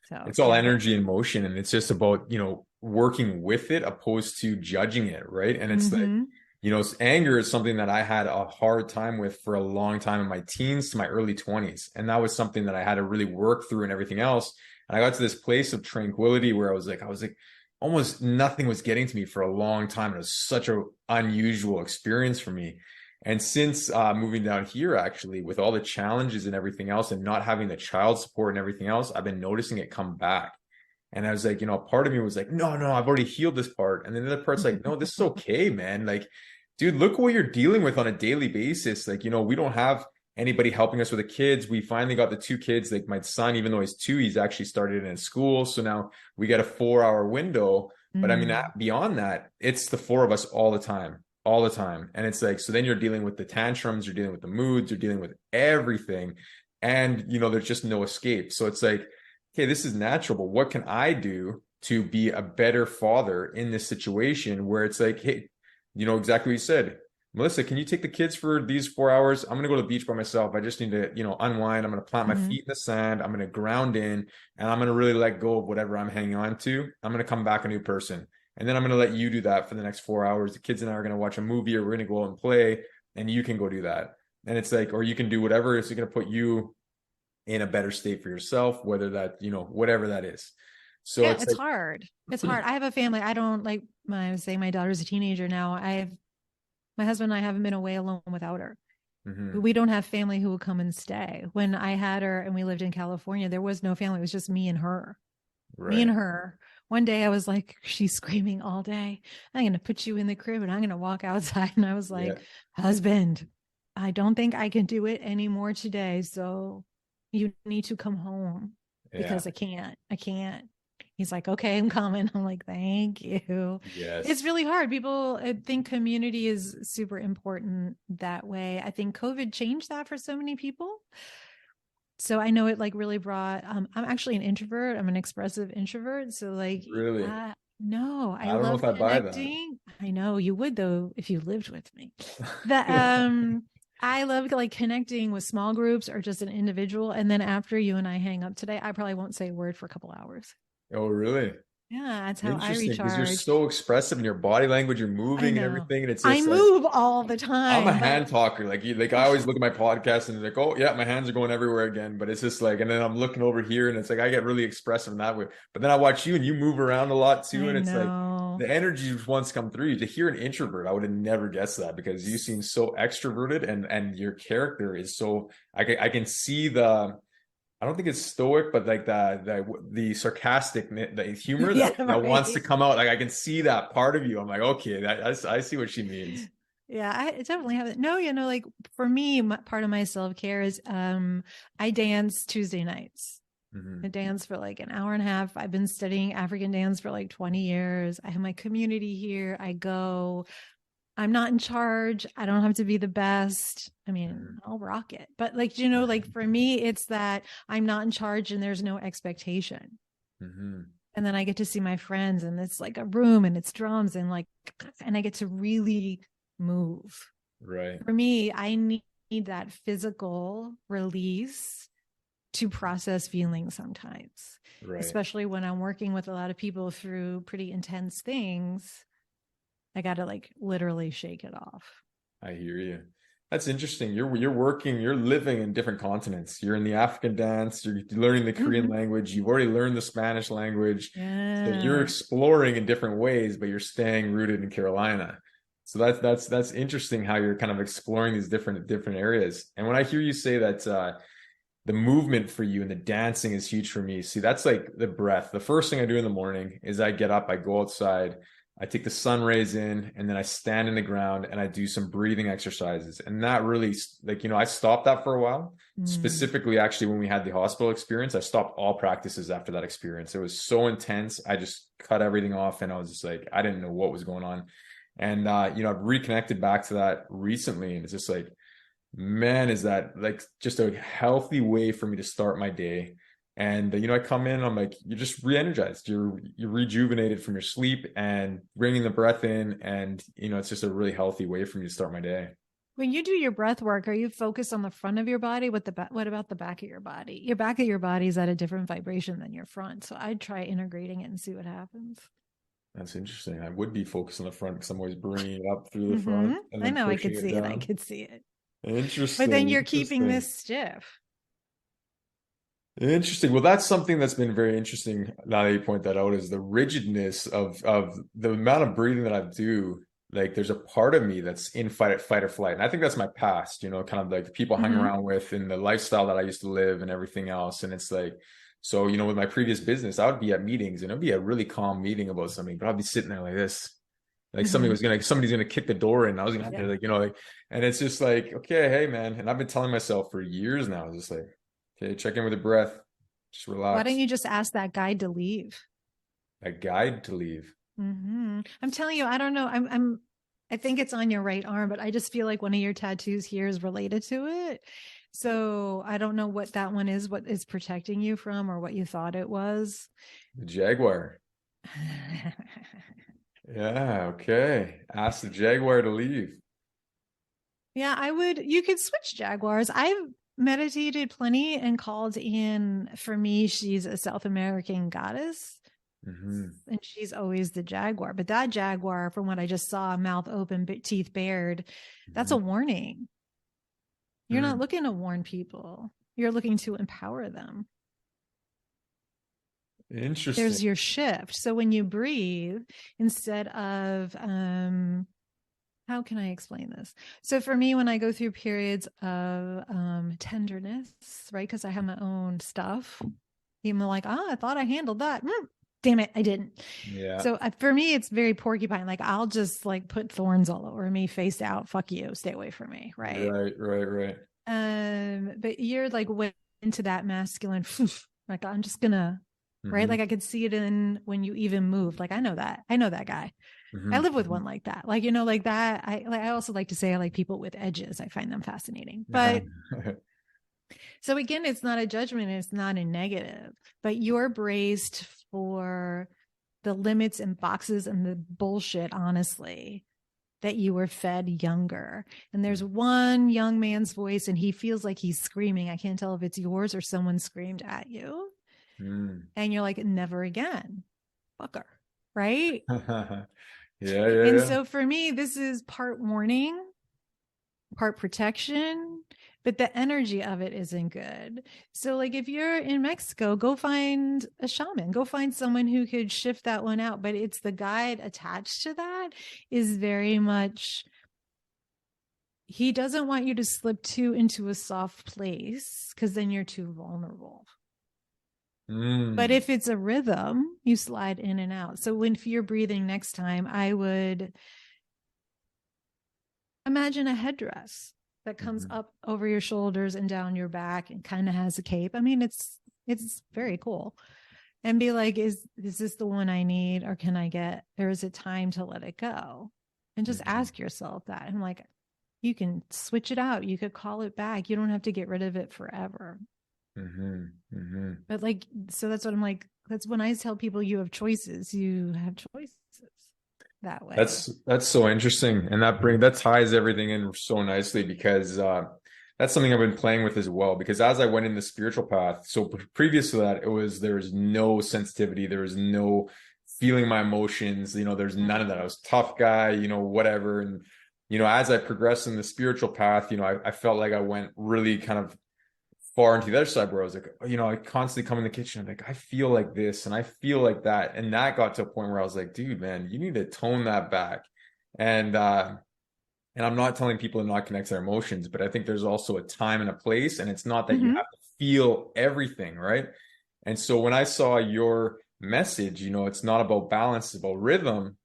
So, It's all yeah, but energy and motion, and it's just about, working with it opposed to judging it, right? And it's like, mm-hmm. anger is something that I had a hard time with for a long time in my teens to my early 20s. And that was something that I had to really work through and everything else. And I got to this place of tranquility where I was like, almost nothing was getting to me for a long time. It was such an unusual experience for me. And since moving down here, actually, with all the challenges and everything else, and not having the child support and everything else, I've been noticing it come back. And I was like, part of me was like, no, no, I've already healed this part. And then the other part's like, no, this is okay, man. Like, dude, look what you're dealing with on a daily basis. Like, we don't have anybody helping us with the kids. We finally got the two kids. Like my son, even though he's 2, he's actually started in school. So now we got a 4-hour window. But I mean, Mm. beyond that, it's the 4 of us all the time, all the time. And it's like, so then you're dealing with the tantrums, you're dealing with the moods, you're dealing with everything. And, there's just no escape. So it's like, okay, this is natural, but what can I do to be a better father in this situation where it's like, hey, exactly what you said. Melissa, can you take the kids for these 4 hours? I'm going to go to the beach by myself. I just need to, unwind. I'm going to plant my Mm-hmm. feet in the sand. I'm going to ground in, and I'm going to really let go of whatever I'm hanging on to. I'm going to come back a new person. And then I'm going to let you do that for the next 4 hours. The kids and I are going to watch a movie, or we're going to go out and play, and you can go do that. And it's like, or you can do whatever is going to put you in a better state for yourself, whether that, whatever that is. So Yeah, it's it's like, hard. It's hard. I have a family. I don't like I was saying my daughter's a teenager now. My husband and I haven't been away alone without her. mm-hmm, We don't have family who will come and stay. When I had her and we lived in California, there was no family. It was just me and her. Me and right. her. One day I was like, she's screaming all day. I'm going to put you in the crib and I'm going to walk outside. And I was Yeah. like, husband, I don't think I can do it anymore today. So you need to come home Yeah. because I can't. I can't. He's like, okay, I'm coming. I'm like, thank you. It's Yes. really hard. People I think community is super important that way. I think COVID changed that for so many people. So I know it like really brought I'm actually an introvert. I'm an expressive introvert. So like Really. no, I I don't know if love I buy that. connecting. I know you would though if you lived with me. That I love like connecting with small groups or just an individual. And then after you and I hang up today, I probably won't say a word for a couple hours. Oh, really? Yeah, that's how I Interesting. Because you're recharge. so expressive in your body language, you're I moving and know. everything. And it's I just like, move all the I'm a time, but hand talker. Like I always look at my podcast and it's like, oh yeah, my hands are going everywhere again. But it's just like, and then I'm looking over here and it's like I get really expressive in that way. But then I watch you and you move around a lot too, I and it's like, know. the energy just wants to come through you. To hear an introvert, I would have never guessed that, because you seem so extroverted, and your character is so, I can see the, I don't think it's stoic, but like the sarcastic, the humor Yeah, that wants to right. come out. Like I can see that part of you. I'm like, okay, I see what she means. Yeah, I definitely have it. No, like for me, part of my self-care is I dance Tuesday nights. I Hmm. dance for like an hour and a half. I've been studying African dance for like 20 years. I have my community here. I go. I'm not in charge. I don't have to be the best. I mean, Hmm. I'll rock it. But like, like for me, it's that I'm not in charge and there's no expectation. Hmm. And then I get to see my friends and it's like a room and it's drums and like, and I get to really move. Right. For me, I need that physical release to process feelings sometimes, Right. especially when I'm working with a lot of people through pretty intense things. I got to like literally shake it off. I hear you. That's interesting. You're working, you're living in different continents. You're in the African dance, you're learning the Korean Mm-hmm. language, you've already learned the Spanish language. So you're Yeah. exploring in different ways, but you're staying rooted in Carolina. So that's interesting how you're kind of exploring these different areas. And when I hear you say that the movement for you and the dancing is huge for me. See, that's like the breath. The first thing I do in the morning is I get up, I go outside, I take the sun rays in, and then I stand in the ground and I do some breathing exercises. And that really, like, I stopped that for a while. Mm. Specifically, actually, when we had the hospital experience, I stopped all practices after that experience. It was so intense. I just cut everything off and I was just like, I didn't know what was going on. And, I've reconnected back to that recently. And it's just like, man, is that like just a healthy way for me to start my day. And I come in, I'm like, you're just re-energized. You're rejuvenated from your sleep and bringing the breath in, and it's just a really healthy way for me to start my day. When you do your breath work, are you focused on the front of your body? What about the back of your body? Your back of your body is at a different vibration than your front. So I'd try integrating it and see what happens. That's interesting. I would be focused on the front because I'm always bringing it up through the Mm-hmm. front and I then know I pushing could it see it. I down. could see it. But then Interesting, you're keeping interesting. this stiff. Interesting. Well, that's something that's been very interesting now that you point that out, is the rigidness of the amount of breathing that I do. Like there's a part of me that's in fight or flight. And I think that's my past, kind of like the people I hung Mm-hmm. around with and the lifestyle that I used to live and everything else. And it's like, so, with my previous business, I would be at meetings and it'd be a really calm meeting about something, but I'd be sitting there like this. Like Mm-hmm. somebody's gonna kick the door in. I was gonna have to Yeah. like, and it's just like, okay, hey man. And I've been telling myself for years now, just like, okay, check in with the breath. Just Why don't relax. you just ask that guide to leave? A guide to leave. I'm telling you, I don't know. I think it's on your right arm, but I just feel like one of your tattoos here is related to it. So I don't know what that one is, what is protecting you from, or what you thought it was. The Jaguar. Yeah, okay. Ask the Jaguar to leave. Yeah, you could switch Jaguars. I've meditated plenty and called in, for me, she's a South American goddess. Hmm. And she's always the jaguar. But that jaguar, from what I just saw, mouth open, teeth bared, that's a Hmm. warning. You're not Hmm. looking to warn people, you're looking to empower them. There's Interesting. your shift. So when you breathe, instead of, how can I explain this? So for me, when I go through periods of tenderness, right? Because I have my own stuff, I'm like, I thought I handled that. Damn it, I didn't. Yeah. So for me, it's very porcupine. Like I'll just like put thorns all over me, face out. Fuck you, stay away from me, right? Right, right, right. But you're like went into that masculine. Like I'm just gonna, right? Hmm. Like I could see it in when you even move. Like I know that. I know that guy. I live with one Hmm. like that. Like like that. I also like to say I like people with edges. I find them fascinating. Hmm. But so again, it's not a judgment, it's not a negative, but you're braced for the limits and boxes and the bullshit, honestly, that you were fed younger. And there's one young man's voice and he feels like he's screaming. I can't tell if it's yours or someone screamed at you. Hmm. And you're like, never again, fucker. Right. Yeah, yeah, And yeah. so for me, this is part warning, part protection, but the energy of it isn't good. So like if you're in Mexico, go find a shaman, go find someone who could shift that one out. But it's the guide attached to that is very much, he doesn't want you to slip too into a soft place because then you're too vulnerable. But Mm. if it's a rhythm, you slide in and out. So when if you're breathing next time, I would imagine a headdress that comes Mhm. up over your shoulders and down your back and kind of has a cape. I mean, it's very cool. And be like, is this the one I need, or can I get, or is it time to let it go? And just Mhm. ask yourself that. I'm like, you can switch it out. You could call it back. You don't have to get rid of it forever. Mhm. Mhm. But like, so that's what I'm like. That's when I tell people you have choices. You have choices that way. That's so interesting, and that ties everything in so nicely because that's something I've been playing with as well. Because as I went in the spiritual path, so previous to that, there was no sensitivity, there was no feeling my emotions. There's none of that. I was tough guy, whatever. And as I progressed in the spiritual path, I felt like I went really kind of far into the other side where I was like, I constantly come in the kitchen. I'm like, I feel like this and I feel like that. And that got to a point where I was like, dude, man, you need to tone that back. And I'm not telling people to not connect their emotions, but I think there's also a time and a place. And it's not that you Mm-hmm. have to feel everything, right? And so when I saw your message, it's not about balance, it's about rhythm.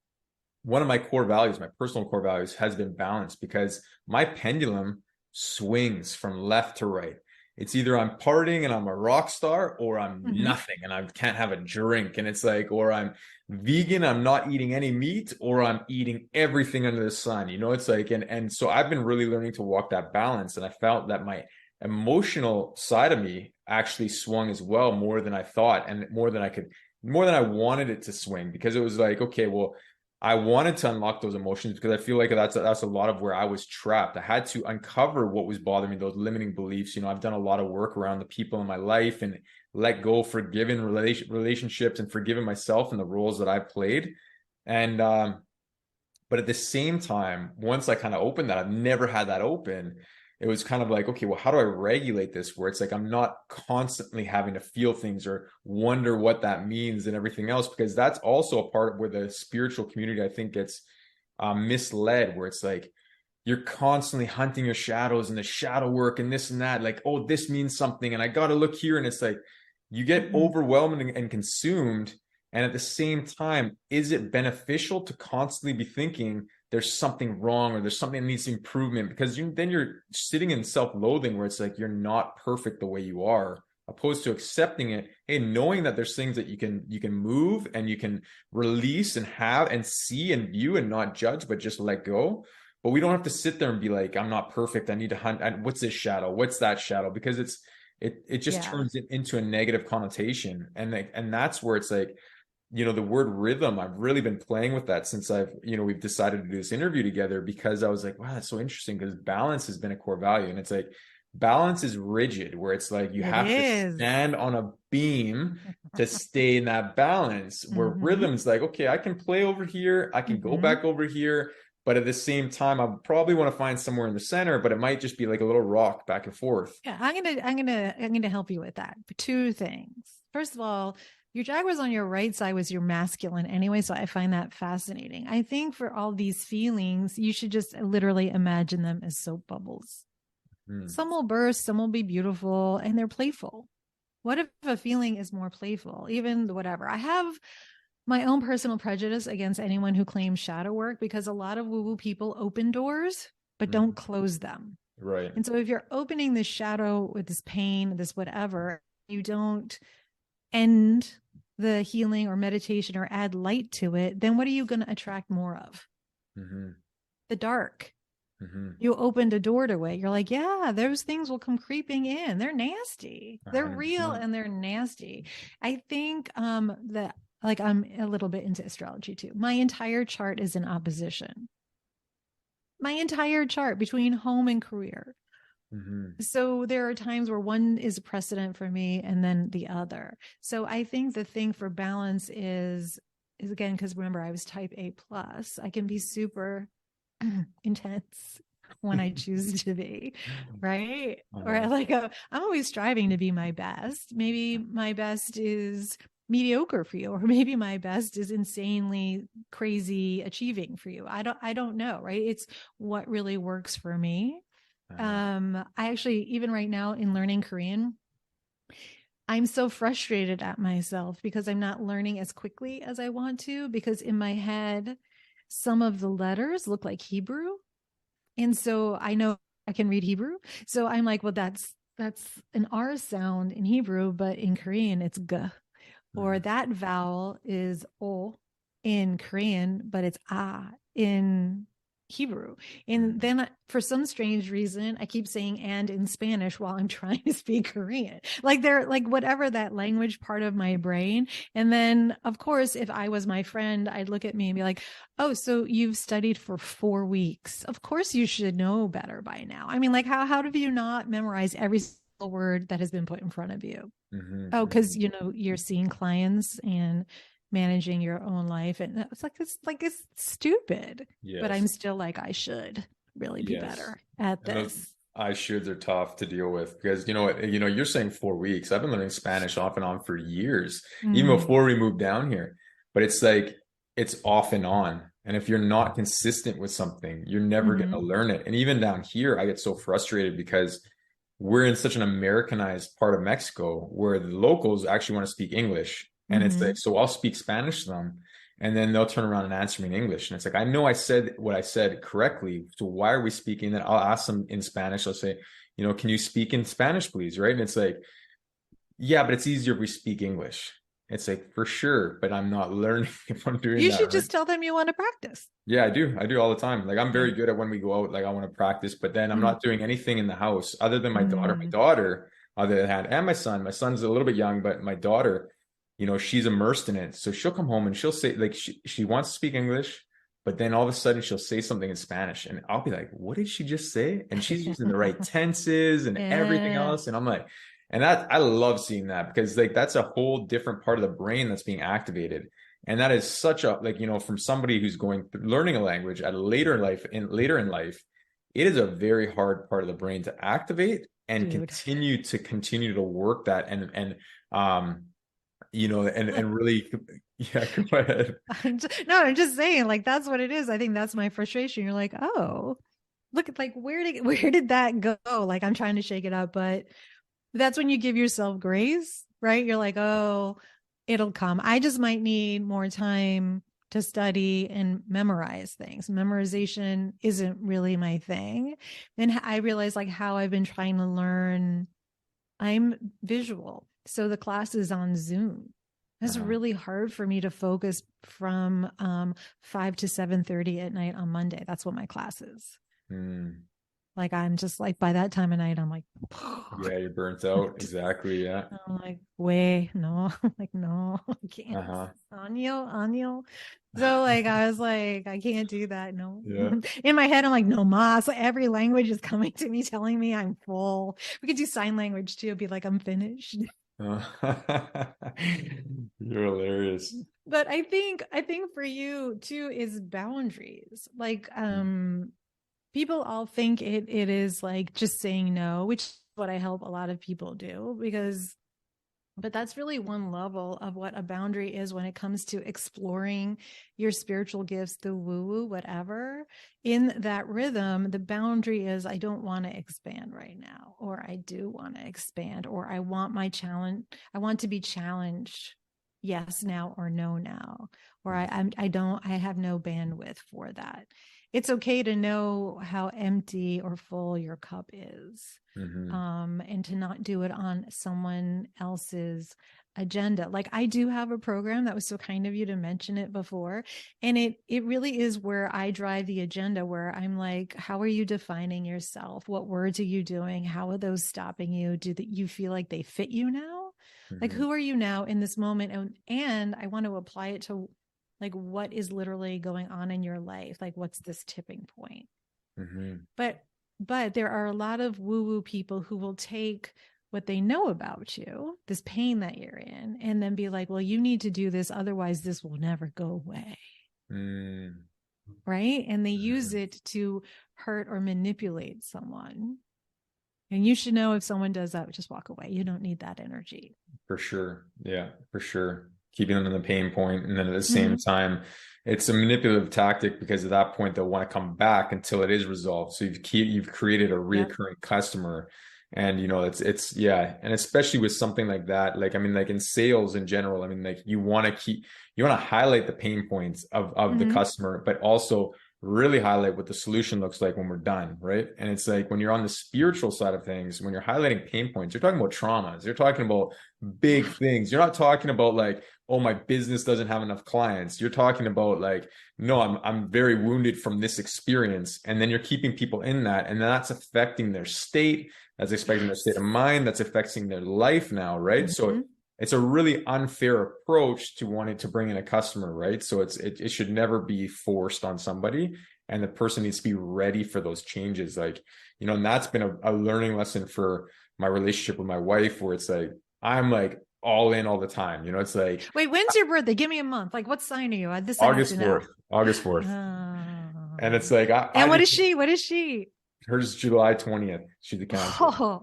One of my core values, my personal core values, has been balance because my pendulum swings from left to right. It's either I'm partying and I'm a rock star, or I'm Mm-hmm. nothing and I can't have a drink. And it's like, or I'm vegan, I'm not eating any meat, or I'm eating everything under the sun. It's like, and so I've been really learning to walk that balance. And I felt that my emotional side of me actually swung as well, more than I thought, and more than I wanted it to swing, because it was like, okay, well, I wanted to unlock those emotions because I feel like that's a lot of where I was trapped. I had to uncover what was bothering me, those limiting beliefs. I've done a lot of work around the people in my life and let go, forgiven relationships, and forgiven myself and the roles that I played. And but at the same time, once I kind of opened that, I've never had that open. It was kind of like, okay, well, how do I regulate this where it's like I'm not constantly having to feel things or wonder what that means and everything else? Because that's also a part of where the spiritual community, I think, gets misled, where it's like you're constantly hunting your shadows and the shadow work and this and that. Like, oh, this means something, and I got to look here. And it's like you get Mm-hmm. overwhelmed and consumed. And at the same time, is it beneficial to constantly be thinking there's something wrong or there's something that needs improvement? Because then you're sitting in self-loathing where it's like you're not perfect the way you are, opposed to accepting it, hey, knowing that there's things that you can move and you can release and have and see and view and not judge, but just let go. But we don't have to sit there and be like, I'm not perfect, I need to hunt. What's this shadow? What's that shadow? Because it just Yeah. turns it into a negative connotation. And that's where it's like, the word rhythm, I've really been playing with that since we've decided to do this interview together, because I was like, wow, that's so interesting, because balance has been a core value. And it's like, balance is rigid, where it's like you It have to is. stand on a beam to stay in that balance, where Mm-hmm. rhythm is like, okay, I can play over here, I can go Mm-hmm. back over here, but at the same time, I probably want to find somewhere in the center, but it might just be like a little rock back and forth. Yeah, I'm gonna help you with that. But two things. First of all, your Jaguars on your right side was your masculine anyway, so I find that fascinating. I think for all these feelings, you should just literally imagine them as soap bubbles. Hmm. Some will burst, some will be beautiful, and they're playful. What if a feeling is more playful? Even whatever. I have my own personal prejudice against anyone who claims shadow work because a lot of woo woo people open doors but Hmm. don't close them. Right. And so if you're opening this shadow with this pain, this whatever, you don't end the healing or meditation or add light to it, then what are you going to attract more of? Hmm. The dark. Hmm. You opened a door to it. You're like, yeah, those things will come creeping in. They're nasty. They're real 100%. and they're nasty. I think that like I'm a little bit into astrology too. My entire chart is in opposition. My entire chart between home and career. Hmm. So there are times where one is a precedent for me and then the other. So I think the thing for balance is again, because remember I was type A plus, I can be super intense. when I choose to be, right? Or Uh-huh. like I'm always striving to be my best. Maybe my best is mediocre for you, or maybe my best is insanely crazy achieving for you. I don't know, right? It's what really works for me. Uh-huh. I actually, even right now in learning Korean, I'm so frustrated at myself because I'm not learning as quickly as I want to, because in my head, some of the letters look like Hebrew. And so I know I can read Hebrew. So I'm like, well, that's an R sound in Hebrew, but in Korean it's G. Or Mhm. that vowel is O in Korean, but it's A in Hebrew. And Mhm. then for some strange reason, I keep saying and in Spanish while I'm trying to speak Korean. Like they're like whatever that language part of my brain. And then, of course, if I was my friend, I'd look at me and be like, oh, so you've studied for 4 weeks. Of course you should know better by now. I mean, like how have you not memorized every single word that has been put in front of you? Mhm. Oh, because Mhm. you know you're seeing clients and managing your own life, and it's stupid. But I'm Yes. still like I should really be Yes. better at And those this. I shoulds are tough to deal with because you know what, you're saying 4 weeks. I've been learning Spanish off and on for years, even Mm, before we moved down here. But it's like it's off and on. And if you're not consistent with something, you're never going to hmm learn it. And even down here, I get so frustrated because we're in such an Americanized part of Mexico where the locals actually want to speak English. And it's like, hmm so I'll speak Spanish to them and then they'll turn around and answer me in English. And it's like, I know I said what I said correctly. So why are we speaking? Then I'll ask them in Spanish. I'll say, can you speak in Spanish, please? Right. And it's like, yeah, but it's easier if we speak English. It's like, for sure, but I'm not learning if I'm doing You that should right. just tell them you want to practice. Yeah, I do. I do all the time. Like I'm Yeah. very good at when we go out, like I want to practice, but then I'm Mm, not doing anything in the house other than my daughter. My mm, daughter, on the other hand, and my son. My son's a little bit young, but my daughter, she's immersed in it. So she'll come home and she'll say like she wants to speak English, but then all of a sudden she'll say something in Spanish and I'll be like, "What did she just say?" And she's using the right tenses and everything yeah. else and I'm like, and that I love seeing that because like that's a whole different part of the brain that's being activated. And that is such a like from somebody who's going through learning a language at a later in life, it is a very hard part of the brain to activate and Dude. continue to work that um and really yeah, go ahead. No, I'm just saying, like that's what it is. I think that's my frustration. You're like, oh, look at like where did that go? Like I'm trying to shake it up, but that's when you give yourself grace, right? You're like, oh, it'll come. I just might need more time to study and memorize things. Memorization isn't really my thing. And I realize like how I've been trying to learn. I'm visual. So the class is on Zoom. It's Uh-huh. really hard for me to focus from 5 to 7:30 at night on Monday. That's what my class is. Hmm. Like I'm just like by that time of night, I'm like, Yeah, you're burnt out. Exactly. Yeah. I'm like, wait, no, like, no, I can't. Uh-huh. Anyo. So like I was like, I can't do that. No. Yeah. In my head, I'm like, no ma. So every language is coming to me telling me I'm full. We could do sign language too, be like, I'm finished. Uh, you're hilarious. But I think for you too is boundaries. Like people all think it is like just saying no, which is what I help a lot of people do, because but that's really one level of what a boundary is when it comes to exploring your spiritual gifts, the woo woo, whatever. In that rhythm, the boundary is I don't want to expand right now, or I do want to expand, or I want my challenge, I want to be challenged. Yes, now or no, now, or I don't, I have no bandwidth for that. It's okay to know how empty or full your cup is, Mm-hmm. and to not do it on someone else's agenda. Like I do have a program, that was so kind of you to mention it before, and it really is where I drive the agenda, where I'm like, how are you defining yourself? What words are you doing? How are those stopping you? Do that you feel like they fit you now? Like Mm-hmm. who are you now in this moment? And I want to apply it to like what is literally going on in your life, like what's this tipping point. Mm-hmm. But there are a lot of woo woo people who will take what they know about you, this pain that you're in, and then be like, well, you need to do this, otherwise this will never go away. Mm-hmm. Right. And they use it to hurt or manipulate someone. And you should know if someone does that, just walk away. You don't need that energy. For sure. Yeah, for sure. Keeping them in the pain point, and then at the same time, it's a manipulative tactic because at that point they'll want to come back until it is resolved. So you've created a reoccurring customer, and it's yeah, and especially with something like that, like I mean, like in sales in general, I mean, like you want to highlight the pain points of the customer, but also really highlight what the solution looks like when we're done, right? And it's like when you're on the spiritual side of things, when you're highlighting pain points, you're talking about traumas, you're talking about big things. You're not talking about like, oh, my business doesn't have enough clients. You're talking about like, no, I'm very wounded from this experience. And then you're keeping people in that, and that's affecting their state, that's affecting their state of mind, that's affecting their life now, right? So it's a really unfair approach to wanting to bring in a customer, right? So it should never be forced on somebody, and the person needs to be ready for those changes. Like, and that's been a learning lesson for my relationship with my wife, where it's like, I'm like all in all the time. It's like, wait, when's your birthday? Give me a month. Like, what sign are you? August 4th, August 4th. And it's like, and what is she? What is she? Hers July 20th. She's a Cancer.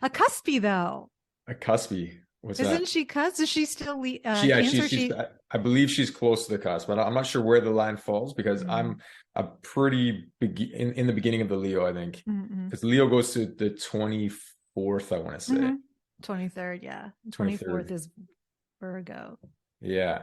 A cuspy though. A cuspy. What's Isn't that? she cusp? Is she still Cancer? I believe she's close to the cusp, but I'm not sure where the line falls because I'm a pretty in the beginning of the Leo, I think, because Leo goes to the 24th, I want to say. 23rd, yeah. 24th is Virgo. Yeah.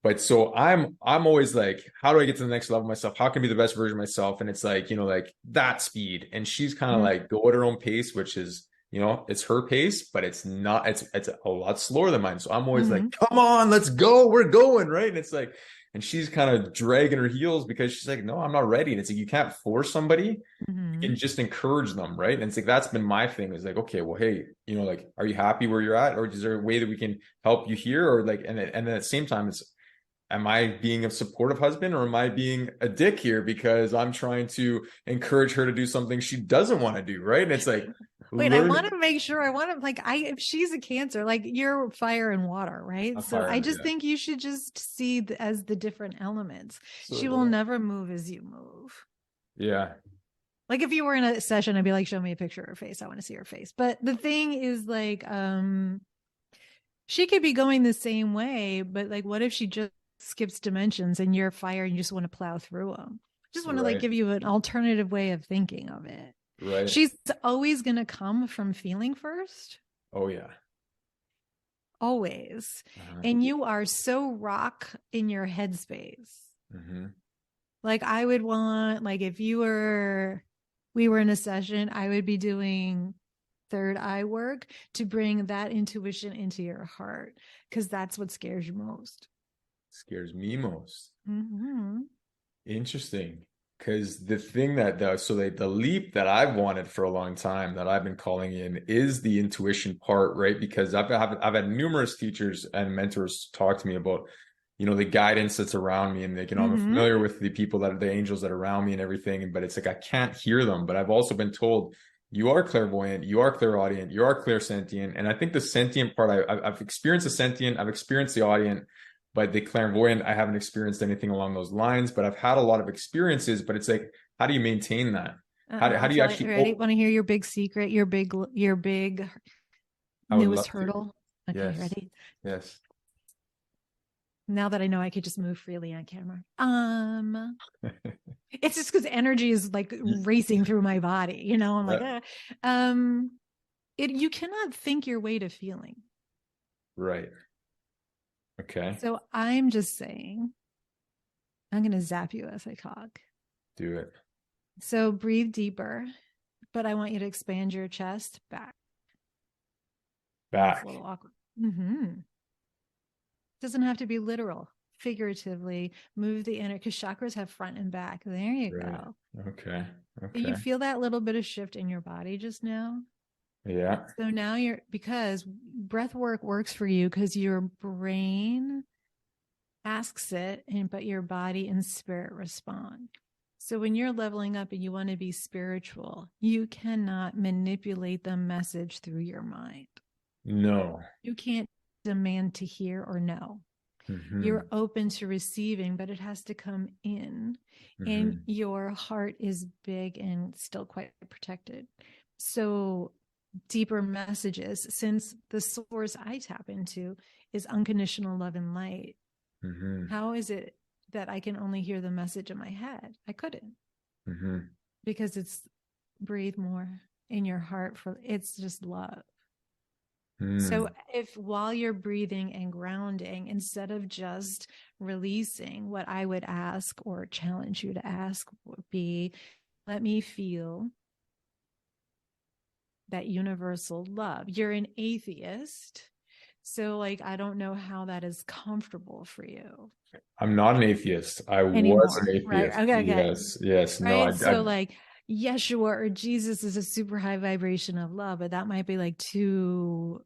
But so I'm always like, how do I get to the next level of myself? How can I be the best version of myself? And it's like, like that speed. And she's kind of like go at her own pace, which is, it's her pace, but it's not, it's a lot slower than mine. So I'm always like, come on, let's go. We're going, right? And it's like, and she's kind of dragging her heels because she's like, no, I'm not ready. And it's like, you can't force somebody. You can just encourage them, right? And it's like, that's been my thing, is like, okay, well, hey, like, are you happy where you're at? Or is there a way that we can help you here? Or like, and then at the same time, it's, am I being a supportive husband, or am I being a dick here because I'm trying to encourage her to do something she doesn't want to do, right? And it's like, wait, I want to make sure, if she's a Cancer, like you're fire and water, right? So I just think you should just see as the different elements. So, she will never move as you move. Yeah. Like if you were in a session, I'd be like, show me a picture of her face. I want to see her face. But the thing is like, she could be going the same way, but like, what if she just skips dimensions and you're fire and you just want to plow through them? Just want to like give you an alternative way of thinking of it. Right. She's always going to come from feeling first. Oh yeah. Always. And you are so rock in your headspace. Like I would want, like if we were in a session, I would be doing third eye work to bring that intuition into your heart, because that's what scares you most. Scares me most. Interesting. Because the thing the leap that I've wanted for a long time, that I've been calling in, is the intuition part, right? Because I've had numerous teachers and mentors talk to me about, the guidance that's around me, and like, I'm familiar with the people the angels that are around me and everything, but it's like I can't hear them. But I've also been told, you are clairvoyant, you are clairaudient, you are clairsentient. And I think the sentient part, I've experienced the sentient, I've experienced the audient, but the clairvoyant, I haven't experienced anything along those lines. But I've had a lot of experiences. But it's like, how do you maintain that? How do you actually ready? Want to hear your big secret, your big newest hurdle? Okay, yes. Ready? Yes. Now that I know I could just move freely on camera. It's just because energy is like racing through my body, I'm like, you cannot think your way to feeling. Right. Okay. So I'm just saying, I'm going to zap you as I talk. Do it. So breathe deeper, but I want you to expand your chest back. That's a little awkward. Doesn't have to be literal. Figuratively, move the inner, because chakras have front and back. There you go. Okay. You feel that little bit of shift in your body just now? Yeah. So now because breath work works for you because your brain asks it, but your body and spirit respond. So when you're leveling up and you want to be spiritual, you cannot manipulate the message through your mind. No. You can't demand to hear or know. You're open to receiving, but it has to come in. And your heart is big and still quite protected. So deeper messages, since the source I tap into is unconditional love and light, how is it that I can only hear the message in my head? I couldn't, because it's breathe more in your heart, for it's just love. So if while you're breathing and grounding, instead of just releasing, what I would ask or challenge you to ask would be, let me feel that universal love. You're an atheist, so like I don't know how that is comfortable for you. I'm not an atheist. I was an Anymore, right? atheist. Okay, Yes. No, right. So like Yeshua or Jesus is a super high vibration of love, but that might be like too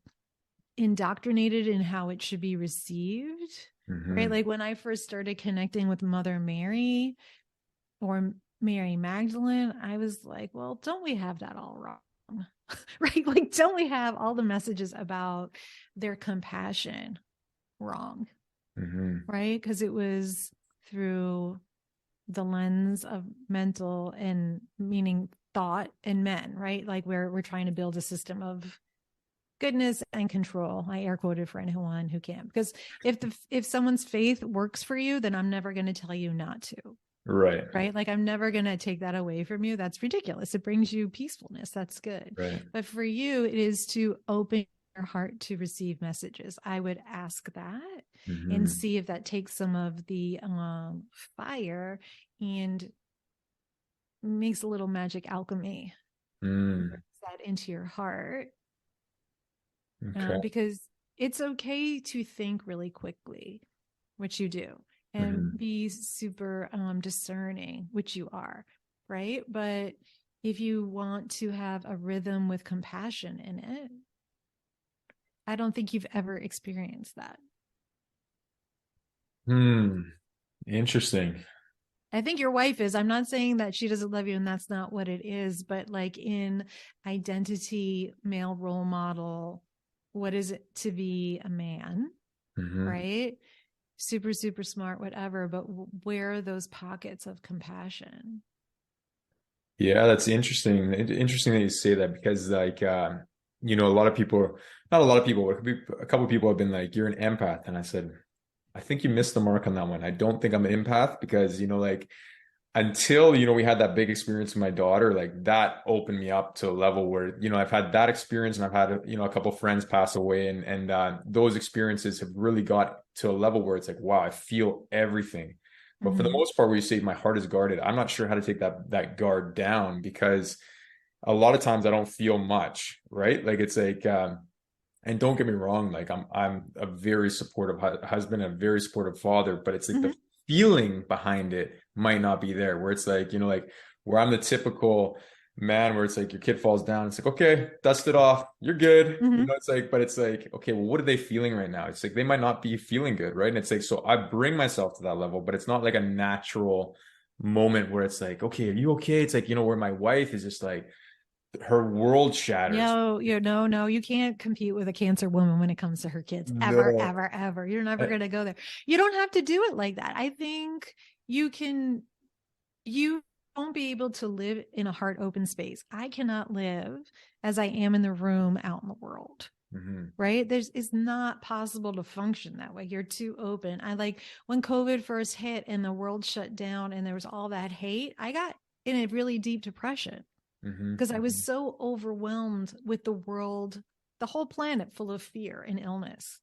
indoctrinated in how it should be received, right? Like when I first started connecting with Mother Mary or Mary Magdalene, I was like, well, don't we have that all wrong? Right? Like, don't we have all the messages about their compassion wrong? Right? Because it was through the lens of mental and meaning thought and men, right? Like we're trying to build a system of goodness and control. I air quoted for anyone who can, because if someone's faith works for you, then I'm never going to tell you not to. Right. Like I'm never going to take that away from you. That's ridiculous. It brings you peacefulness. That's good. But for you, it is to open your heart to receive messages. I would ask that and see if that takes some of the fire and makes a little magic alchemy. Brings that into your heart. Because it's okay to think really quickly, which you do, and be super discerning, which you are, right? But if you want to have a rhythm with compassion in it, I don't think you've ever experienced that. Interesting. I think your wife is. I'm not saying that she doesn't love you and that's not what it is, but like in identity, male role model, what is it to be a man, right? Super, super smart, whatever. But where are those pockets of compassion? Yeah, that's interesting. Interesting that you say that, because like you know, a lot of people, not a lot of people, it could be a couple of people have been like, you're an empath. And I said, I think you missed the mark on that one. I don't think I'm an empath, because, you know, like until, you know, we had that big experience with my daughter, like that opened me up to a level where, you know, I've had that experience and I've had, you know, a couple of friends pass away, and those experiences have really got to a level where it's like, wow, I feel everything. But for the most part, where you say my heart is guarded, I'm not sure how to take that guard down, because a lot of times I don't feel much, right? Like it's like, and don't get me wrong, like I'm a very supportive husband, a very supportive father, but it's like the feeling behind it might not be there. Where it's like, you know, like where I'm the typical man, where it's like your kid falls down, it's like, okay, dust it off, you're good. You know, it's like, but it's like, okay, well, what are they feeling right now? It's like they might not be feeling good, right? And it's like, so I bring myself to that level, but it's not like a natural moment where it's like, okay, are you okay? It's like, you know, where my wife is just like, her world shatters. No, you can't compete with a cancer woman when it comes to her kids. Ever, ever, ever. You're never going to go there. You don't have to do it like that. I think you won't be able to live in a heart open space. I cannot live as I am in the room out in the world. Right? It's not possible to function that way. You're too open. I like when COVID first hit and the world shut down and there was all that hate, I got in a really deep depression. Because I was so overwhelmed with the world, the whole planet full of fear and illness.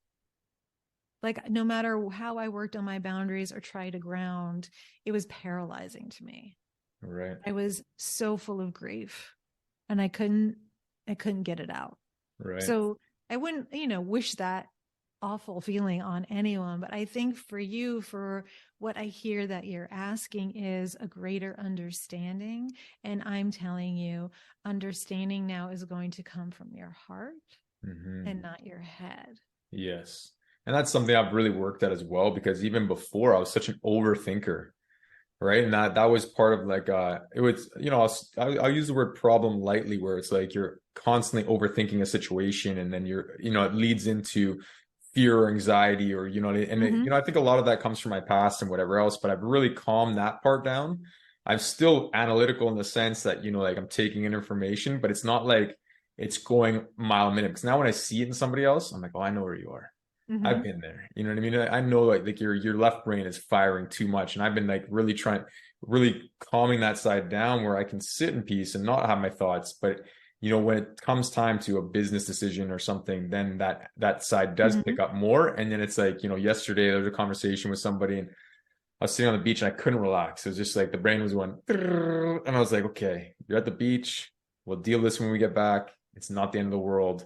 Like no matter how I worked on my boundaries or tried to ground, it was paralyzing to me. Right. I was so full of grief and I couldn't get it out. Right. So I wouldn't, wish that awful feeling on anyone. But I think for you, for what I hear that you're asking is a greater understanding. And I'm telling you, understanding now is going to come from your heart and not your head. Yes. And that's something I've really worked at as well, because even before I was such an overthinker, right? And that was part of like, it was, you know, I'll use the word problem lightly, where it's like you're constantly overthinking a situation, and then you're, you know, it leads into fear or anxiety or, Mhm. I think a lot of that comes from my past and whatever else, but I've really calmed that part down. I'm still analytical in the sense that, like I'm taking in information, but it's not like it's going mile a minute. Because now when I see it in somebody else, I'm like, oh, I know where you are. I've Mhm. been there. You know what I mean? I know like your left brain is firing too much. And I've been like really calming that side down where I can sit in peace and not have my thoughts. But when it comes time to a business decision or something, then that side does pick Mhm. up more. And then it's like, yesterday there was a conversation with somebody and I was sitting on the beach and I couldn't relax. It was just like the brain was going, and I was like, okay, you're at the beach. We'll deal with this when we get back. It's not the end of the world.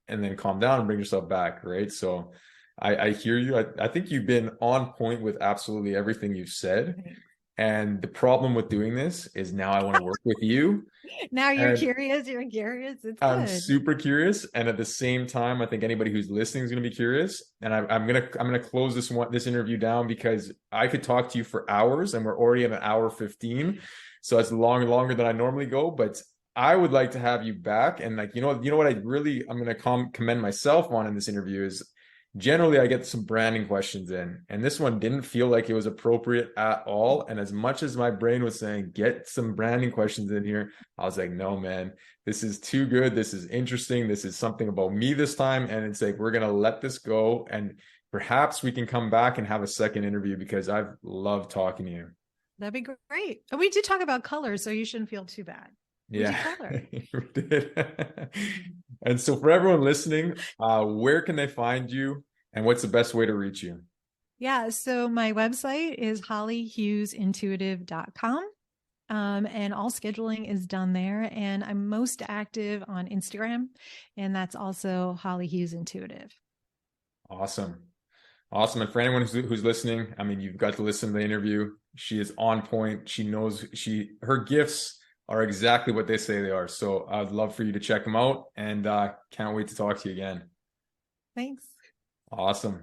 And then calm down and bring yourself back, right? So I hear you. I think you've been on point with absolutely everything you've said. Thanks. And the problem with doing this is now I want to work with you. Now you're And curious. You're curious. It's I'm good. super curious, and at the same time, I think anybody who's listening is going to be curious. And I'm gonna close this interview down because I could talk to you for hours, and we're already at an hour 15, so it's longer than I normally go. But I would like to have you back, and like what I'm gonna commend myself on in this interview is generally I get some branding questions in, and this one didn't feel like it was appropriate at all. And as much as my brain was saying get some branding questions in here, I was like, no, man, this is too good. This is interesting. This is something about me this time. And it's like, we're going to let this go. And perhaps we can come back and have a second interview because I've loved talking to you. That'd be great. And we did talk about color, so you shouldn't feel too bad. We did Yeah, color. we did. And so for everyone listening, where can they find you and what's the best way to reach you? Yeah. So my website is hollyhughesintuitive.com. And all scheduling is done there. And I'm most active on Instagram, and that's also Holly Hughes Intuitive. Awesome. Awesome. And for anyone who's listening, I mean, you've got to listen to the interview. She is on point. She knows her gifts are exactly what they say they are. So I'd love for you to check them out and can't wait to talk to you again. Thanks. Awesome.